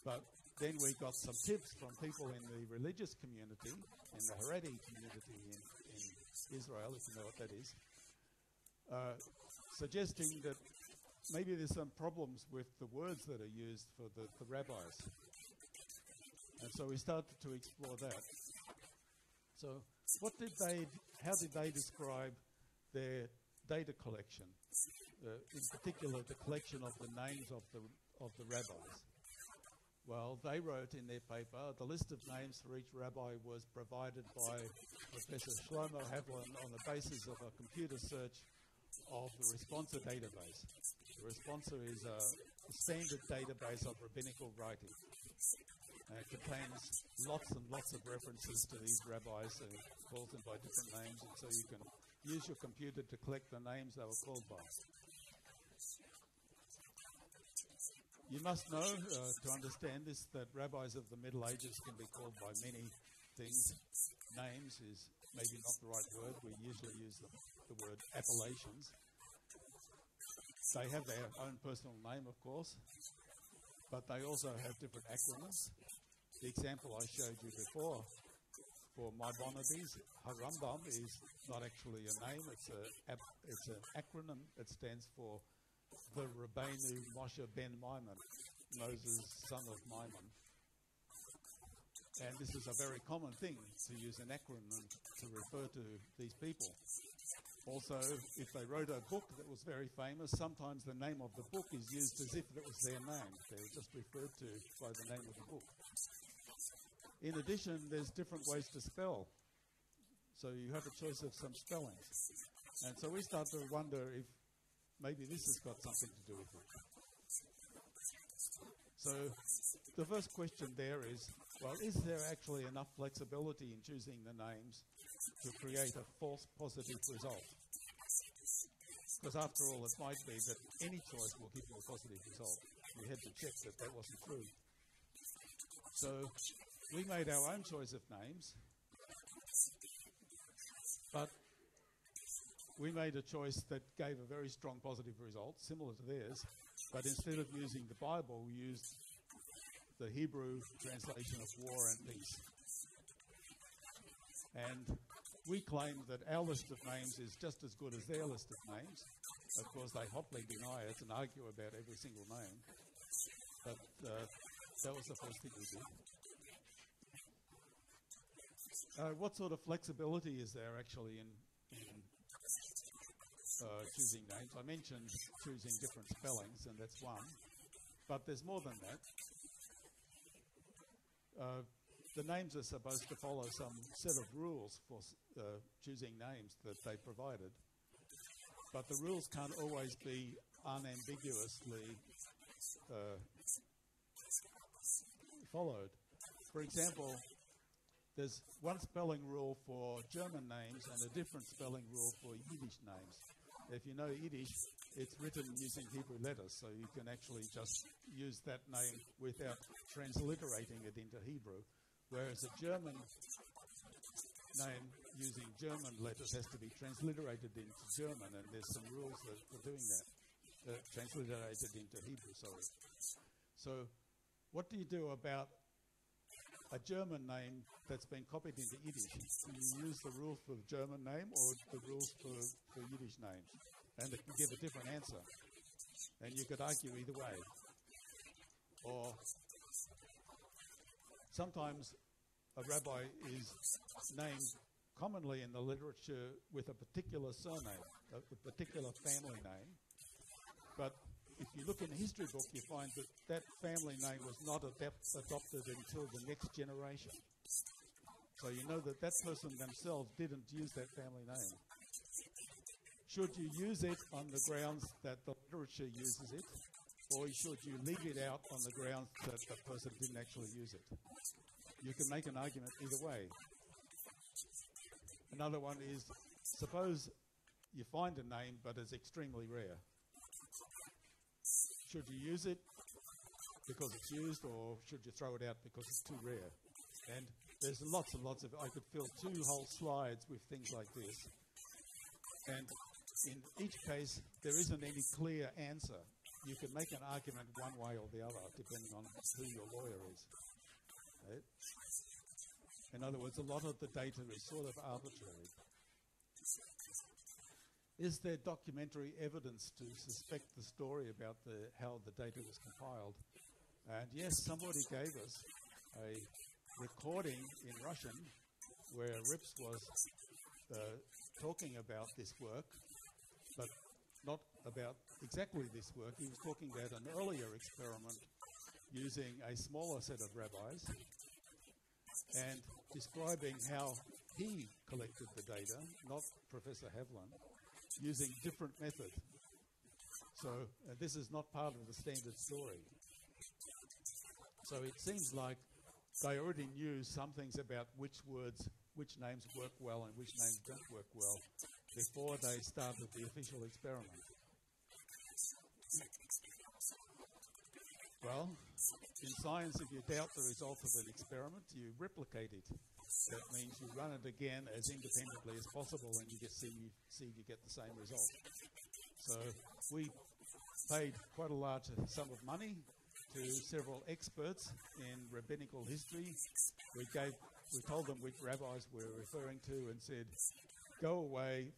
But then we got some tips from people in the religious community, in the Haredi community in Israel, if you know what that is, suggesting that maybe there's some problems with the words that are used for the rabbis. And so we started to explore that. So how did they describe their data collection? In particular, the collection of the names of the rabbis. Well, they wrote in their paper, the list of names for each rabbi was provided by Professor Shlomo Havlin on the basis of a computer search of the Responsa database. The Responsa is a standard database of rabbinical writing. It contains lots and lots of references to these rabbis and calls them by different names, and so you can use your computer to collect the names they were called by. You must know, to understand this, that rabbis of the Middle Ages can be called by many things. Names is maybe not the right word. We usually use the word appellations. They have their own personal name, of course, but they also have different acronyms. The example I showed you before for Maimonides, Harambam is not actually a name. It's an acronym. It stands for the Rabbeinu Moshe ben Maimon, Moses, son of Maimon. And this is a very common thing, to use an acronym to refer to these people. Also, if they wrote a book that was very famous, sometimes the name of the book is used as if it was their name. They were just referred to by the name of the book. In addition, there's different ways to spell. So you have a choice of some spellings. And so we start to wonder if maybe this has got something to do with it. So the first question there is, well, is there actually enough flexibility in choosing the names to create a false positive result? Because after all, it might be that any choice will give you a positive result. We had to check that that wasn't true. So we made our own choice of names, but we made a choice that gave a very strong positive result, similar to theirs, but instead of using the Bible, we used the Hebrew translation of war and peace. And we claim that our list of names is just as good as their list of names. Of course, they hotly deny it and argue about every single name. But that was the first thing we did. What sort of flexibility is there actually in choosing names? I mentioned choosing different spellings, and that's one. But there's more than that. the names are supposed to follow some set of rules for choosing names that they provided. But the rules can't always be unambiguously followed. For example, there's one spelling rule for German names and a different spelling rule for Yiddish names. If you know Yiddish, it's written using Hebrew letters, so you can actually just use that name without transliterating it into Hebrew, whereas a German name using German letters has to be transliterated into German, and there's some rules for doing that, transliterated into Hebrew, sorry. So what do you do about a German name that's been copied into Yiddish? Do you use the rules for the German name or the rules for Yiddish names? And it can give a different answer. And you could argue either way. Or sometimes a rabbi is named commonly in the literature with a particular surname, a particular family name. But if you look in the history book, you find that that family name was not adopted until the next generation. So you know that that person themselves didn't use that family name. Should you use it on the grounds that the literature uses it, or should you leave it out on the grounds that the person didn't actually use it? You can make an argument either way. Another one is, suppose you find a name but it's extremely rare. Should you use it because it's used, or should you throw it out because it's too rare? And there's lots and lots of, I could fill 2 whole slides with things like this. And in each case, there isn't any clear answer. You can make an argument one way or the other, depending on who your lawyer is. Right? In other words, a lot of the data is sort of arbitrary. Is there documentary evidence to suspect the story about how the data was compiled? And yes, somebody gave us a recording in Russian where Rips was talking about this work, but not about exactly this work. He was talking about an earlier experiment using a smaller set of rabbis and describing how he collected the data, not Professor Havlin, using different method. So this is not part of the standard story. So it seems like they already knew some things about which names work well and which names don't work well before they started the official experiment. Well, in science, if you doubt the result of an experiment, you replicate it. That means you run it again as independently as possible, and you see you get the same result. So we paid quite a large sum of money to several experts in rabbinical history. We told them which rabbis we were referring to and said, go away,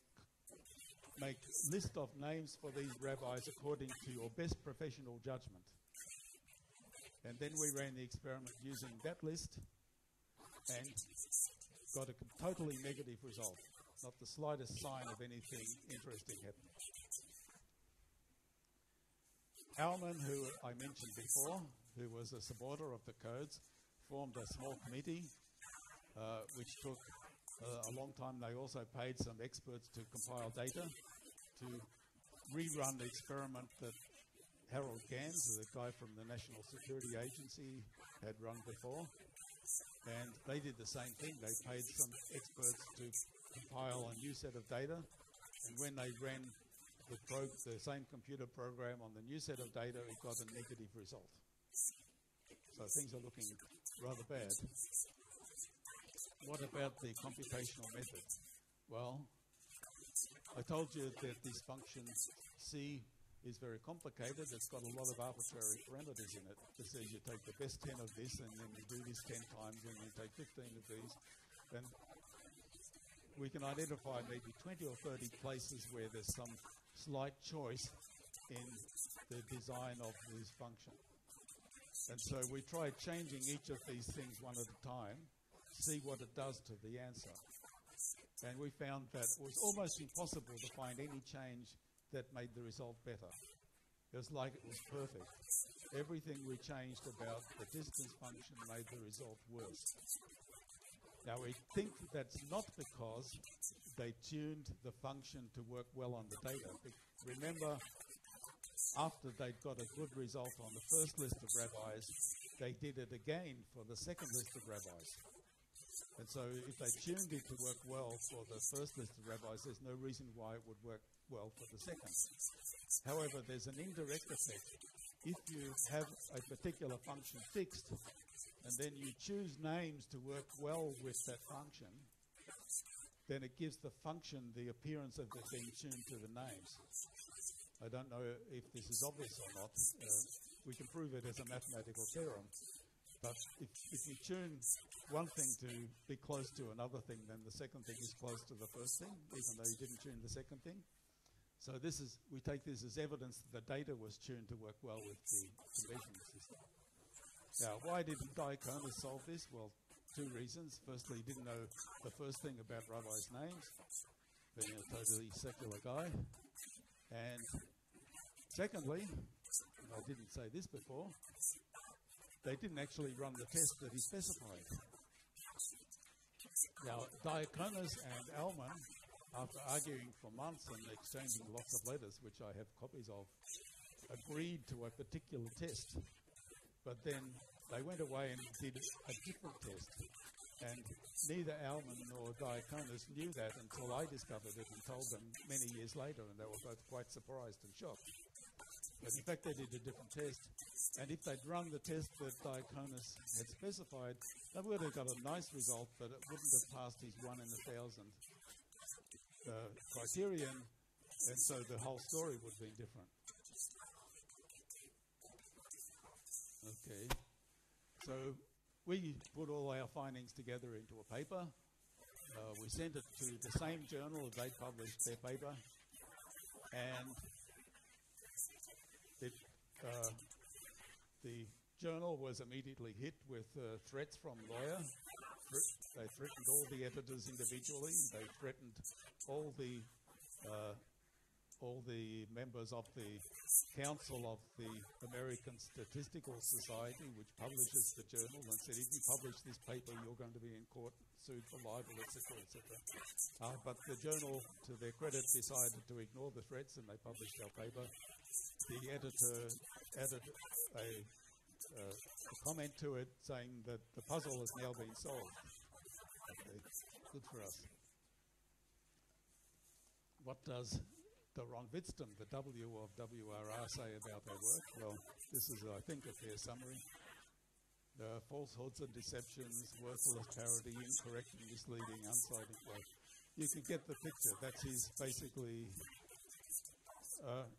make list of names for these rabbis according to your best professional judgment. And then we ran the experiment using that list and got a totally negative result, not the slightest sign of anything interesting happening. Alman, who I mentioned before, who was a supporter of the codes, formed a small committee, which took a long time. They also paid some experts to compile data, to rerun the experiment that Harold Gans, the guy from the National Security Agency, had run before. And they did the same thing. They paid some experts to compile a new set of data. And when they ran the same computer program on the new set of data, it got a negative result. So things are looking rather bad. What about the computational method? Well, I told you that this function C is very complicated. It's got a lot of arbitrary parameters in it. It says you take the best 10 of this, and then you do this 10 times, and you take 15 of these. And we can identify maybe 20 or 30 places where there's some slight choice in the design of this function. And so we tried changing each of these things one at a time, see what it does to the answer. And we found that it was almost impossible to find any change that made the result better. It was like it was perfect. everything we changed about the distance function made the result worse. Now we think that's not because they tuned the function to work well on the data. Remember, after they'd got a good result on the first list of rabbis, they did it again for the second list of rabbis. And so if they tuned it to work well for the first list of rabbis, there's no reason why it would work well for the second. However, there's an indirect effect. If you have a particular function fixed, and then you choose names to work well with that function, then it gives the function the appearance of it being tuned to the names. I don't know if this is obvious or not. We can prove it as a mathematical theorem. But if you tune one thing to be close to another thing, then the second thing is close to the first thing, even though you didn't tune the second thing. So we take this as evidence that the data was tuned to work well with the conventional system. Now, why didn't Diaconus solve this? Well, two reasons. Firstly, he didn't know the first thing about rabbis' names, being a totally secular guy. And secondly, and I didn't say this before, they didn't actually run the test that he specified. Now, Diaconus and Alman, after arguing for months and exchanging lots of letters, which I have copies of, agreed to a particular test. But then they went away and did a different test. And neither Alman nor Diaconus knew that until I discovered it and told them many years later, and they were both quite surprised and shocked. But in fact, they did a different test. And if they'd run the test that Diaconus had specified, they would have got a nice result, but it wouldn't have passed his 1 in 1,000 criterion, and so the whole story would have been different. Okay, so we put all our findings together into a paper. We sent it to the same journal as they published their paper, and the journal was immediately hit with threats from lawyers. They threatened all the editors individually. They threatened all the members of the Council of the American Statistical Society, which publishes the journal, and said, if you publish this paper, you're going to be in court, sued for libel, etc., etc. But the journal, to their credit, decided to ignore the threats, and they published our paper. The editor added a comment to it saying that the puzzle has now been solved. Okay, good for us. What does the Ronvidstum, the W of WRR, say about our work? Well, this is, I think, a fair summary. Falsehoods and deceptions, worthless parody, incorrect and misleading, unsighted. Well, you can get the picture. That's his basically.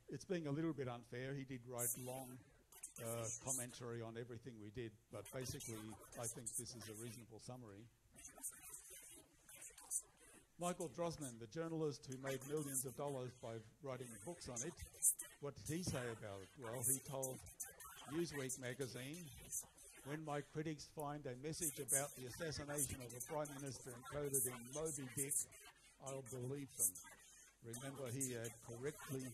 It's being a little bit unfair. He did write long commentary on everything we did, but basically, I think this is a reasonable summary. Michael Drosnin, the journalist who made millions of dollars by writing books on it, what did he say about it? Well, he told Newsweek magazine, when my critics find a message about the assassination of a prime minister encoded in Moby Dick, I'll believe them. Remember, he had correctly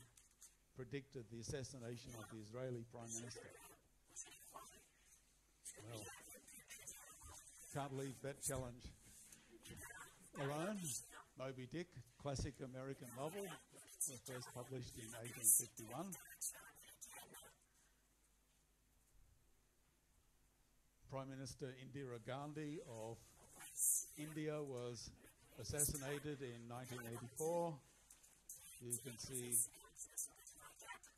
predicted the assassination of the Israeli prime minister. Well, can't leave that challenge alone. Moby Dick, classic American novel, was first published in 1851. Prime Minister Indira Gandhi of India was assassinated in 1984. You can see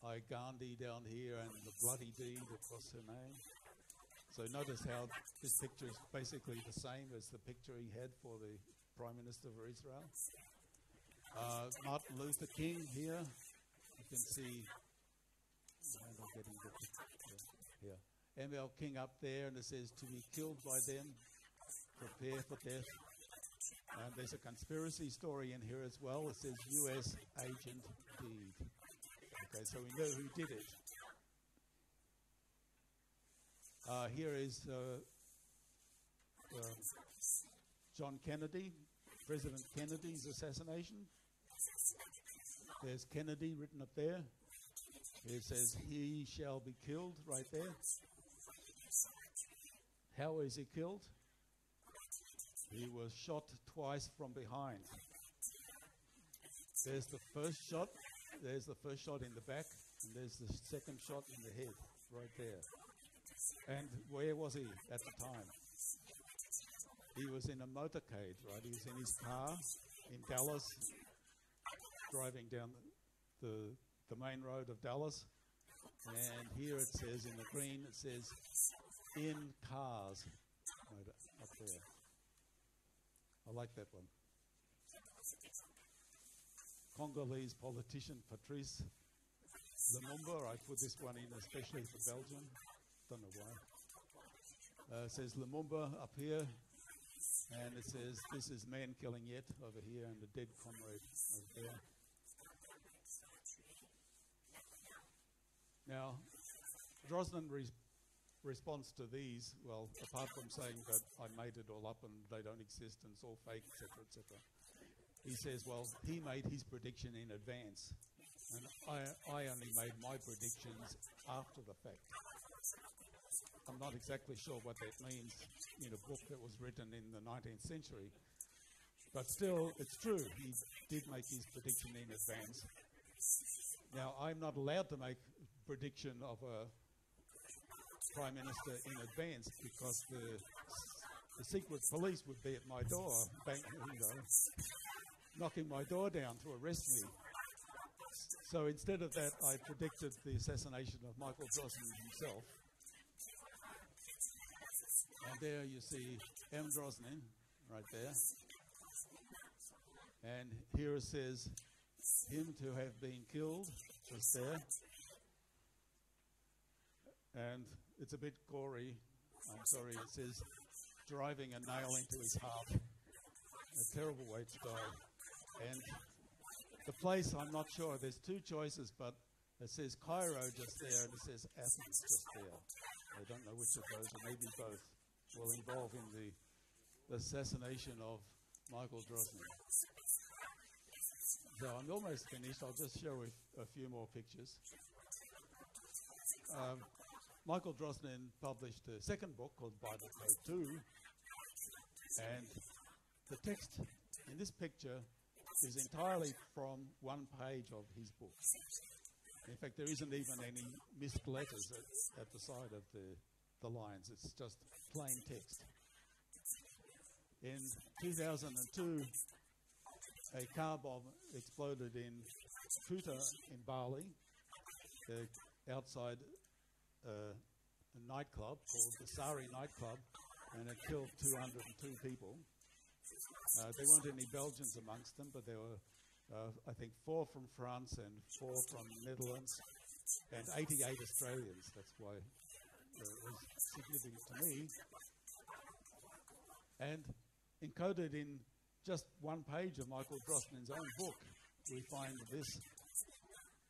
I Gandhi down here and the bloody deed across her name. So notice how this picture is basically the same as the picture he had for the Prime Minister of Israel. Martin Luther King here. You can see ML King up there, and it says, to be killed by them, prepare for death. And there's a conspiracy story in here as well. It says US agent deed. Okay, so we know who did it. Here is John Kennedy, President Kennedy's assassination. There's Kennedy written up there. It says, he shall be killed right there. How is he killed? He was shot twice from behind. There's the first shot. There's the first shot in the back, and there's the second shot in the head, right there. And where was he at the time? He was in a motorcade, right? He was in his car in Dallas, driving down the main road of Dallas. And here it says, in the green, it says, in cars, right up there. I like that one. Congolese politician Patrice Lumumba. I put this one in especially for Belgium. Don't know why. It says Lumumba up here, and it says this is man killing yet over here, and the dead comrade over there. Now, Drosnin responds to these, well, apart from saying that I made it all up and they don't exist and it's all fake, etc., etc. He says, well, he made his prediction in advance, and I only made my predictions after the fact. I'm not exactly sure what that means in a book that was written in the 19th century, but still, it's true. He did make his prediction in advance. Now, I'm not allowed to make a prediction of a Prime Minister in advance because the secret police would be at my door, knocking my door down to arrest me. So instead of that, I predicted the assassination of Michael Drosnin himself. And there you see M. Drosnin, right there. And here it says, him to have been killed, just there. And it's a bit gory. I'm sorry, it says, driving a nail into his heart. A terrible way to die. And the place, I'm not sure. There's two choices, but it says Cairo just there, and it says Athens just there. I don't know which of those, or maybe both, will involve in the assassination of Michael Drosnin. So I'm almost finished. I'll just show a few more pictures. Michael Drosnin published a second book called Bible Code 2, and the text in this picture is entirely from one page of his book. In fact, there isn't even any missed letters at the side of the lines. It's just plain text. In 2002, a car bomb exploded in Kuta in Bali, outside a nightclub called the Sari nightclub, and it killed 202 people. There weren't any Belgians amongst them, but there were, I think, 4 from France and 4 from the Netherlands, and 88 Australians. That's why it was significant to me. And encoded in just one page of Michael Drosnin's own book, we find this.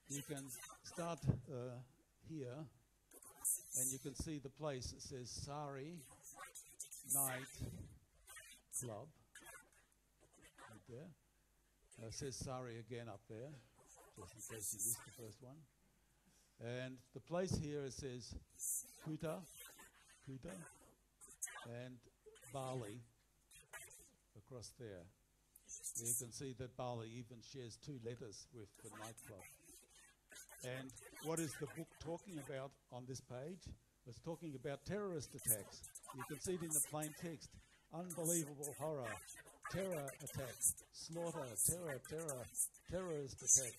You can start here, and you can see the place. It says Sari Night Club. Right there. It says Sari again up there, just in case you missed the first one. And the place here, it says Kuta, and Bali across there. You can see that Bali even shares 2 letters with the nightclub. And what is the book talking about on this page? It's talking about terrorist attacks. You can see it in the plain text. Unbelievable horror, terror attack, slaughter, terrorist attack.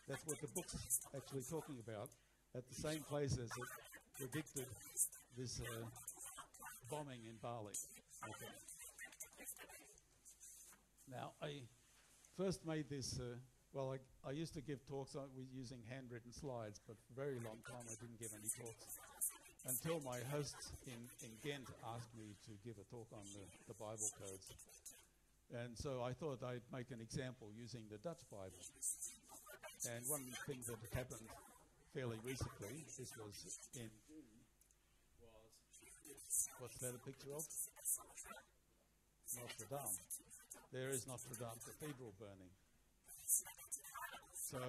That's what the book's actually talking about, at the same place as it predicted this bombing in Bali. Okay. Now, I first made this, I used to give talks using handwritten slides, but for a very long time I didn't give any talks until my hosts in Ghent asked me to give a talk on the Bible codes. And so I thought I'd make an example using the Dutch Bible. And one thing that happened fairly recently, this was in June, what's that a picture of? Notre Dame. There is Notre Dame Cathedral burning. So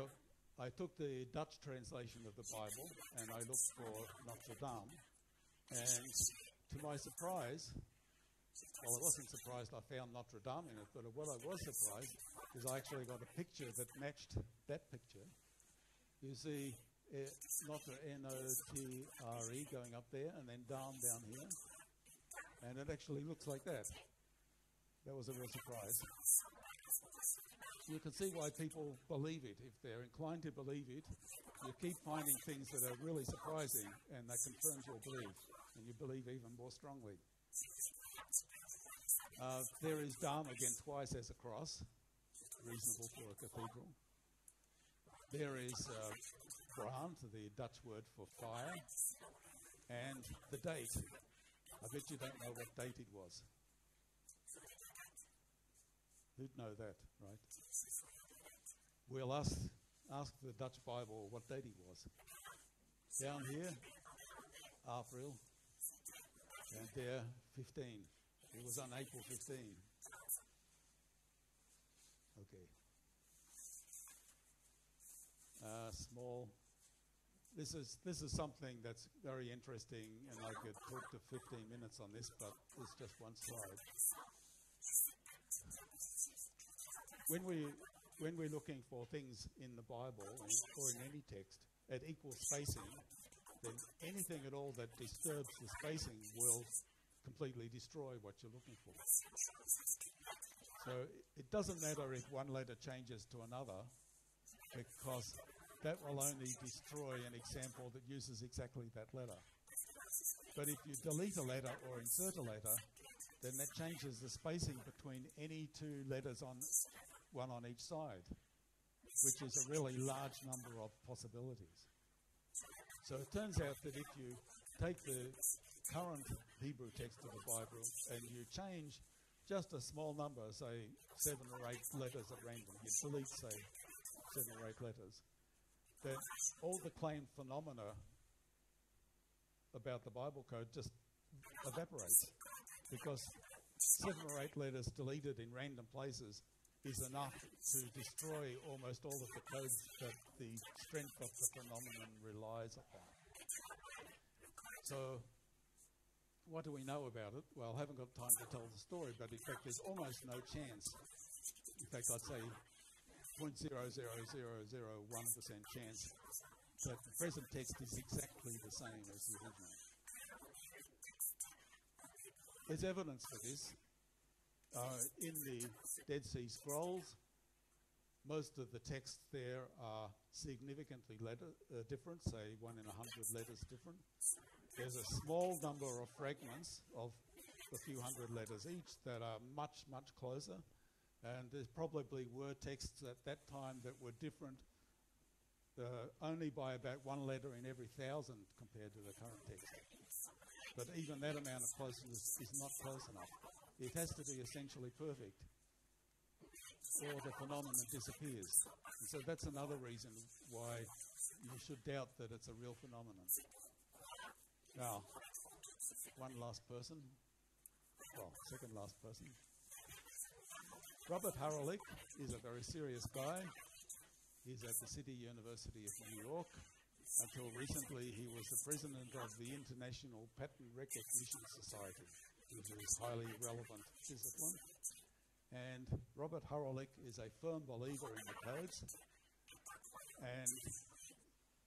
I took the Dutch translation of the Bible and I looked for Notre Dame, and to my surprise, well, I wasn't surprised I found Notre Dame in it, but what I was surprised is I actually got a picture that matched that picture. You see Notre, N-O-T-R-E going up there, and then down here, and it actually looks like that. That was a real surprise. You can see why people believe it. If they're inclined to believe it, you keep finding things that are really surprising, and that confirms your belief, and you believe even more strongly. There is Dame again twice as a cross, reasonable for a cathedral. There is brand, the Dutch word for fire, and the date. I bet you don't know what date it was. Who'd know that, right? We'll ask the Dutch Bible what date it was. Down here, April, and there, 15. It was on April 15. Okay. Small. This is something that's very interesting, and I could talk to 15 minutes on this, but it's just one slide. When we're looking for things in the Bible or in any text at equal spacing, then anything at all that disturbs the spacing will completely destroy what you're looking for. So it doesn't matter if one letter changes to another, because that will only destroy an example that uses exactly that letter. But if you delete a letter or insert a letter, then that changes the spacing between any two letters one on each side, which is a really large number of possibilities. So it turns out that if you take the current Hebrew text of the Bible and you change just a small number, say 7 or 8 letters at random, you delete, say, 7 or 8 letters, then all the claimed phenomena about the Bible code just evaporates, because 7 or 8 letters deleted in random places is enough to destroy almost all of the codes that the strength of the phenomenon relies upon. So what do we know about it? Well, I haven't got time to tell the story, but in fact there's almost no chance. In fact, I'd say 0.00001% chance that the present text is exactly the same as the original. There's evidence for this. In the Dead Sea Scrolls, most of the texts there are significantly different, say 1 in 100 letters different. There's a small number of fragments of a few hundred letters each that are much, much closer, and there probably were texts at that time that were different only by about 1 letter in every 1,000 compared to the current text. But even that amount of closeness is not close enough. It has to be essentially perfect, or the phenomenon disappears. And so that's another reason why you should doubt that it's a real phenomenon. Now, one last person. Well, second last person. Robert Haralick is a very serious guy. He's at the City University of New York. Until recently, he was the president of the International Patent Recognition Society, which is a highly relevant discipline. And Robert Haralick is a firm believer in the codes. And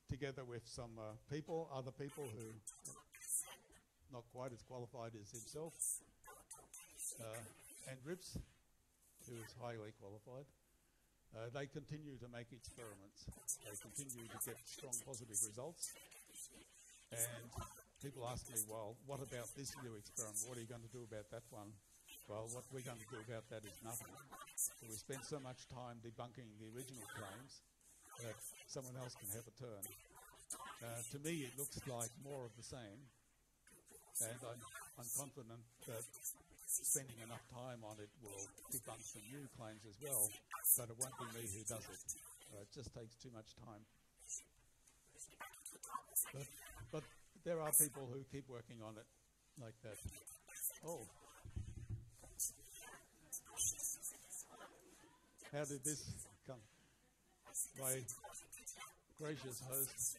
together with some other people who are not quite as qualified as himself, and Rips, who is highly qualified, they continue to make experiments. They continue to get strong positive results. And people ask me, well, what about this new experiment? What are you going to do about that one? Well, what we're going to do about that is nothing. So we spend so much time debunking the original claims that someone else can have a turn. To me, it looks like more of the same. And I'm confident that spending enough time on it will debunk some new claims as well, but it won't be me who does it. It just takes too much time. But there are people who keep working on it like that. Oh. How did this come? gracious host,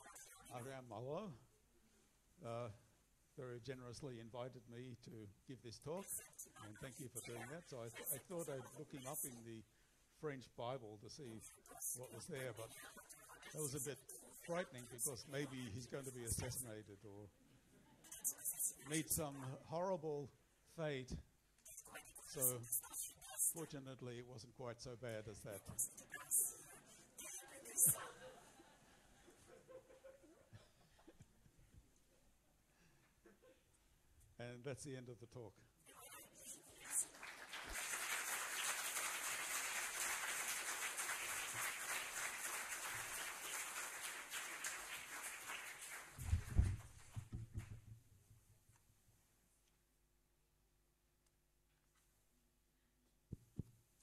Habituellement, very generously invited me to give this talk, and thank you for doing that. So I thought I'd look him up in the French Bible to see what was there, but that was a bit frightening because maybe he's going to be assassinated or meet some horrible fate. So fortunately it wasn't quite so bad as that. And that's the end of the talk.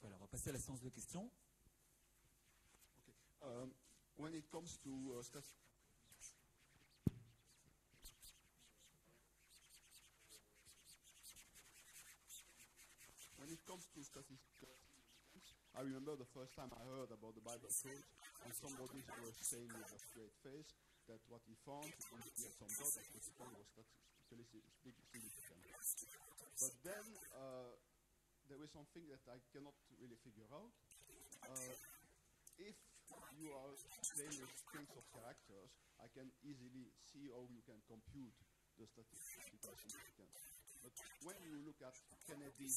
Voilà, on va passer à la séance de questions. Okay. When it comes to statistical science, I remember the first time I heard about the Bible code, and somebody was saying with a straight face that what he found when he had some doubt that what he found was statistically significant. But then there is something that I cannot really figure out. If you are playing with strings of characters, I can easily see how you can compute the statistical significance. But when you look at Kennedy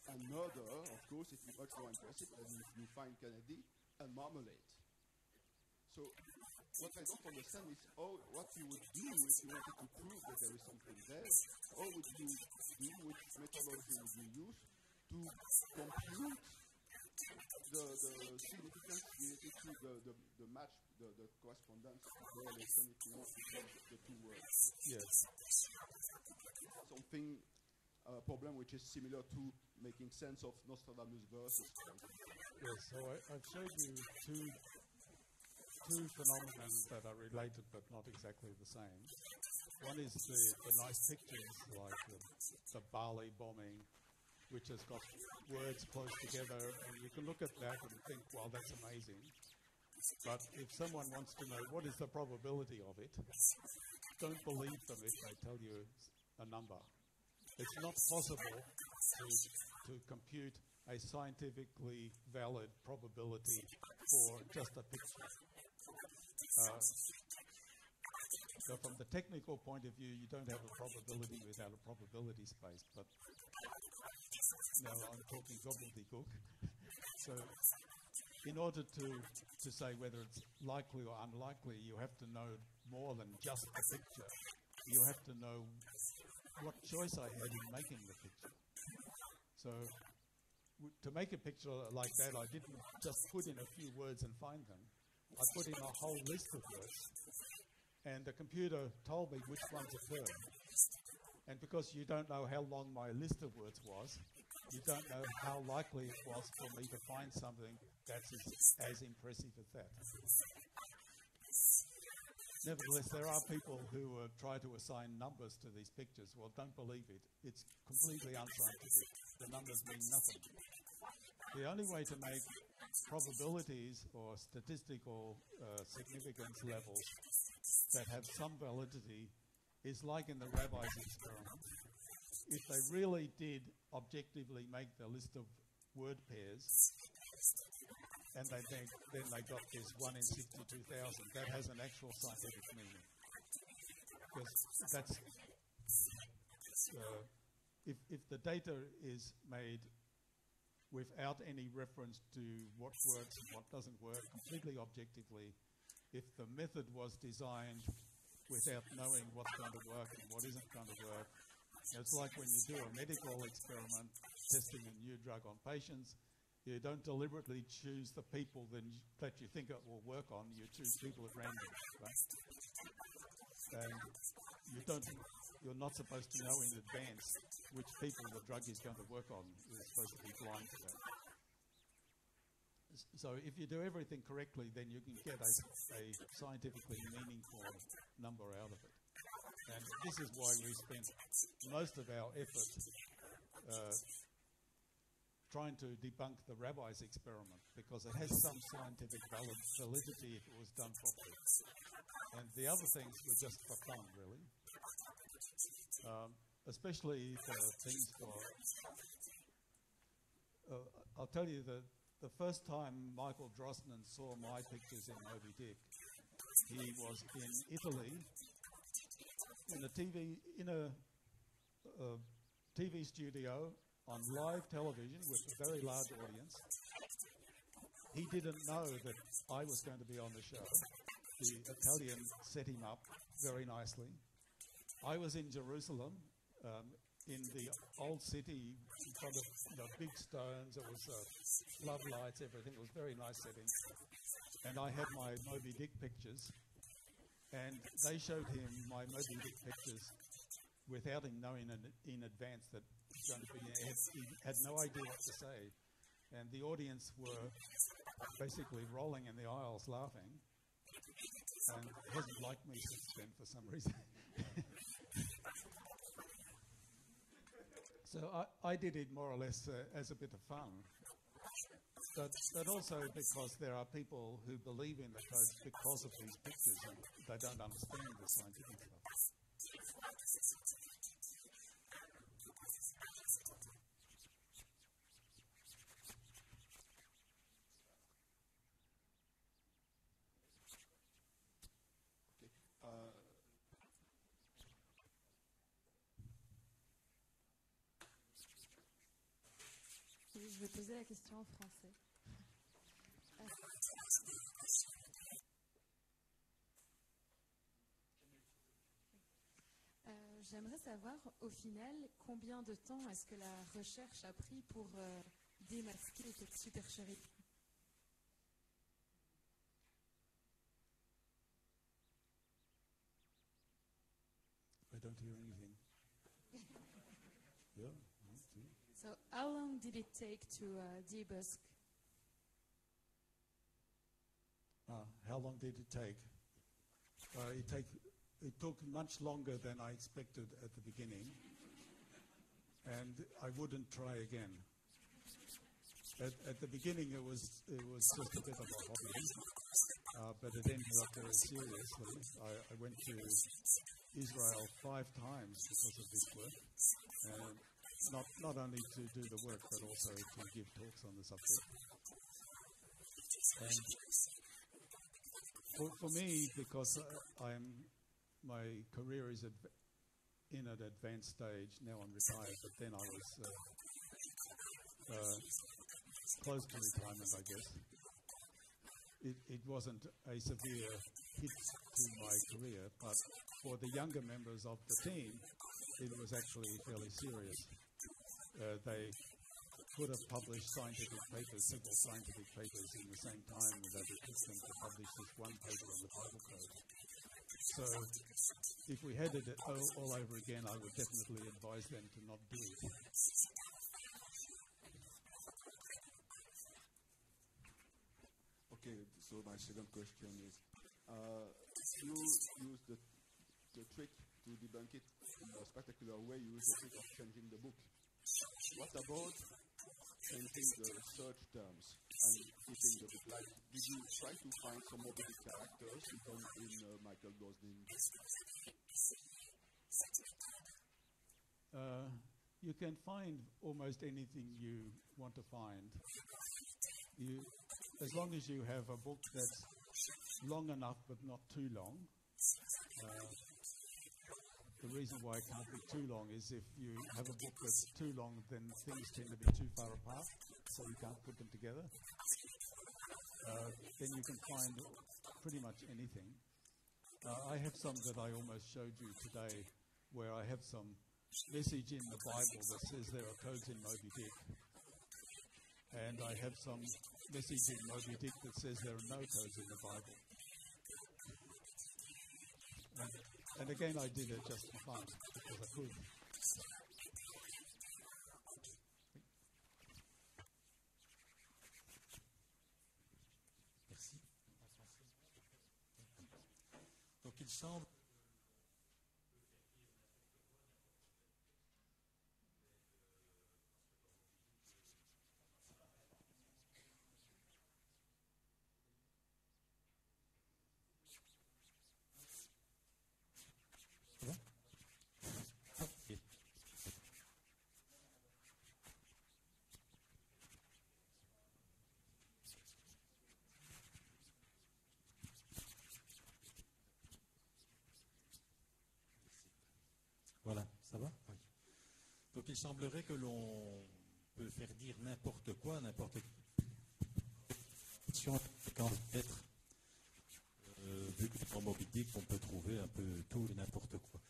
and murder, of course, it is much more impressive than if you find Kennedy and marmalade. So what I don't understand is what you would do if you wanted to prove that there is something there. How would you do, which methodology would you use to compute the significance related to the match, the correspondence, the correlation between the two words? Yes. Something, a problem which is similar to making sense of Nostradamus verses. Yes, so I've showed you two phenomena that are related but not exactly the same. One is the nice pictures like the Bali bombing, which has got words close together, and you can look at that and think, well, that's amazing. But if someone wants to know what is the probability of it, don't believe them if they tell you a number. It's not possible to compute a scientifically valid probability for just a picture. So from the technical point of view, you don't have a probability without a probability space, but now I'm talking gobbledygook. So in order to say whether it's likely or unlikely, you have to know more than just the picture. You have to know what choice I had in making the picture. So to make a picture like that, I didn't just put in a few words and find them. I put in a whole list of words, and the computer told me which ones occurred. And because you don't know how long my list of words was, you don't know how likely it was for me to find something that's as impressive as that. Nevertheless, there are people who try to assign numbers to these pictures. Well, don't believe it. It's completely unscientific. The numbers mean nothing. The only way to make probabilities or statistical significance levels that have some validity is like in the rabbi's experiment. If they really did objectively make the list of word pairs, and then they got this 1 in 62,000, that has an actual scientific meaning. Because that's, if the data is made without any reference to what works and what doesn't work, completely objectively, if the method was designed without knowing what's going to work and what isn't going to work, it's like when you do a medical experiment testing a new drug on patients, you don't deliberately choose the people that you think it will work on, you choose people at random, right? And you're not supposed to know in advance which people the drug is going to work on. You're supposed to be blind to that. So if you do everything correctly, then you can get a scientifically meaningful number out of it. And this is why we spent most of our effort trying to debunk the rabbi's experiment because it has some scientific validity if it was done properly. And the other things were just for fun, really. Especially the things for... I'll tell you that the first time Michael Drosnin saw my pictures in Moby Dick, he was in Italy in a TV studio on live television with a very large audience. He didn't know that I was going to be on the show. The Italian set him up very nicely. I was in Jerusalem, in the old city, in front of big stones. It was floodlights, everything. It was a very nice setting. And I had my Moby Dick pictures. And they showed him my Moby Dick pictures without him knowing in advance that it was going to be. He had no idea what to say. And the audience were basically rolling in the aisles laughing. And he hasn't liked me since then for some reason. So I did it more or less as a bit of fun. But also because there are people who believe in the codes because of these pictures and they don't understand the scientific stuff. Je vais poser la question en français. J'aimerais savoir, au final, combien de temps est-ce que la recherche a pris pour démasquer cette supercherie? I don't hear anything. Yeah. So, how long did it take to debunk? How long did it take? It took much longer than I expected at the beginning, and I wouldn't try again. At the beginning, it was just a bit of a hobby, but it ended up very seriously. I went to Israel 5 times because of this work. Not only to do the work, but also to give talks on the subject. And for me, because my career is in an advanced stage, now I'm retired, but then I was close to retirement, I guess. It wasn't a severe hit to my career, but for the younger members of the team, it was actually fairly serious. They could have published scientific papers, several scientific papers in the same time that it took them to publish this one paper on the Bible code. So if we had it all over again, I would definitely advise them to not do it. Okay, so my second question is, you use the trick to debunk it in a spectacular way. You use the trick of changing the book. What about changing the search terms and keeping the book? Like, did you try to find some of the characters even in Michael Drosnin's? You can find almost anything you want to find. As long as you have a book that's long enough but not too long. The reason why it can't be too long is if you have a book that's too long, then things tend to be too far apart, so you can't put them together. Then you can find pretty much anything. I have some that I almost showed you today, where I have some message in the Bible that says there are codes in Moby Dick. And I have some message in Moby Dick that says there are no codes in the Bible. And again, I did it just for fun, because I could. Merci. Donc il semble Donc il semblerait que l'on peut faire dire n'importe quoi, n'importe quand être vu que dans Moby Dick on peut trouver un peu tout et n'importe quoi.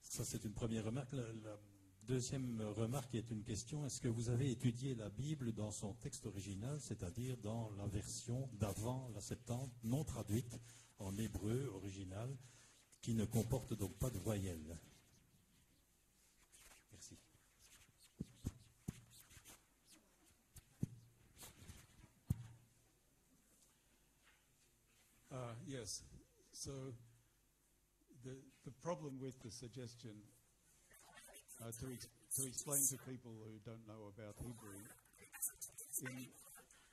Ça c'est une première remarque. La deuxième remarque est une question. Est-ce que vous avez étudié la Bible dans son texte original, c'est-à-dire dans la version d'avant la Septante, non traduite en hébreu original, qui ne comporte donc pas de voyelles? Merci. Yes. So the problem with the suggestion to explain to people who don't know about Hebrew,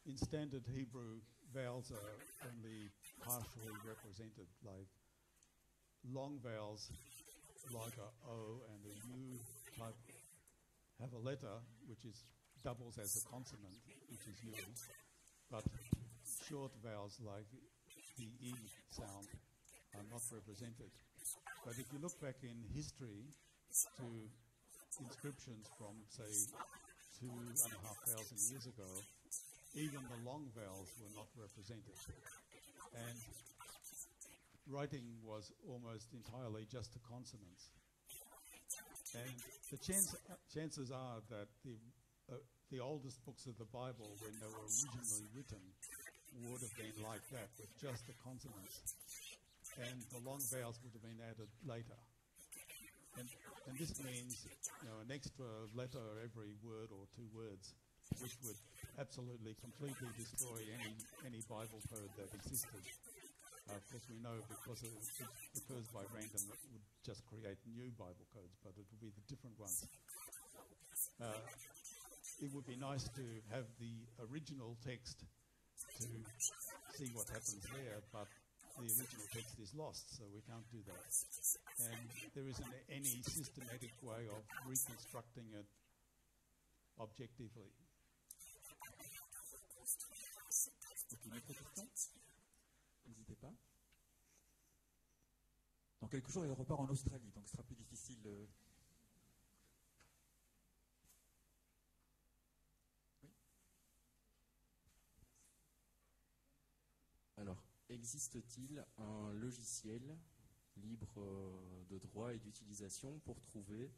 in standard Hebrew, vowels are only partially represented. Like long vowels, like a O and a U type, have a letter which doubles as a consonant, which is used, but short vowels like the E sound are not represented. But if you look back in history to inscriptions from, say, 2,500 years ago, even the long vowels were not represented. And writing was almost entirely just the consonants. And the chances are that the oldest books of the Bible, when they were originally written, would have been like that, with just the consonants. And the long vowels would have been added later. And this means, an extra letter every word or two words, which would absolutely, completely destroy any Bible code that existed. Of course, we know because it occurs by random, it would just create new Bible codes, but it would be the different ones. It would be nice to have the original text to see what happens there, but the original text is lost, so we can't do that. And there isn't any systematic way of reconstructing it objectively. Une autre question? N'hésitez pas. Dans quelques jours, il repart en Australie, donc ce sera plus difficile. Oui. Alors, existe-t-il un logiciel libre de droit et d'utilisation pour trouver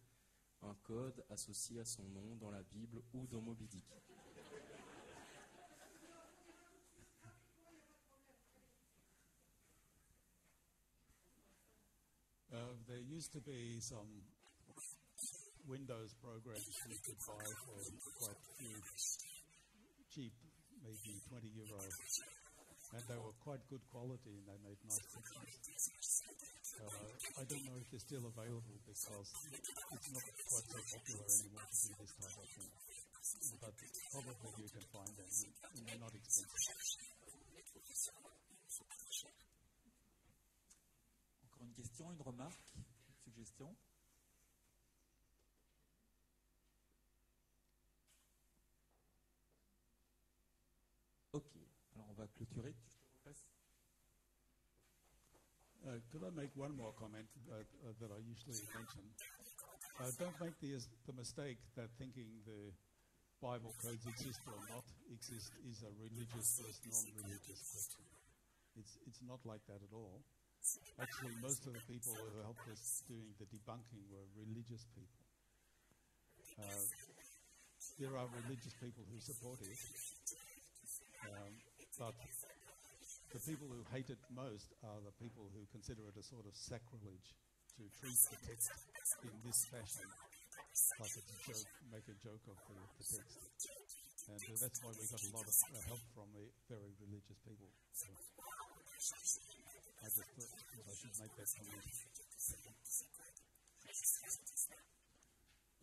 un code associé à son nom dans la Bible ou dans Moby Dick? There used to be some Windows programs you could buy for quite cheap, maybe €20. And they were quite good quality and they made nice pictures. I don't know if they're still available because it's not quite so popular anymore to do this type of thing. But probably you can find them and they're not expensive. Encore une question, une remarque, une suggestion? Ok, alors on va clôturer. Could I make one more comment that I usually mention? Don't make the mistake that thinking the Bible codes exist or not exist is a religious versus non-religious question. It's not like that at all. Actually, most of the people who helped us doing the debunking were religious people. There are religious people who support it, but the people who hate it most are the people who consider it a sort of sacrilege to treat the text in this fashion, like it's a joke, make a joke of the text. And that's why we got a lot of help from the very religious people. So I just thought I should make that comment.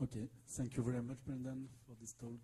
Okay, thank you very much, Brendan, for this talk.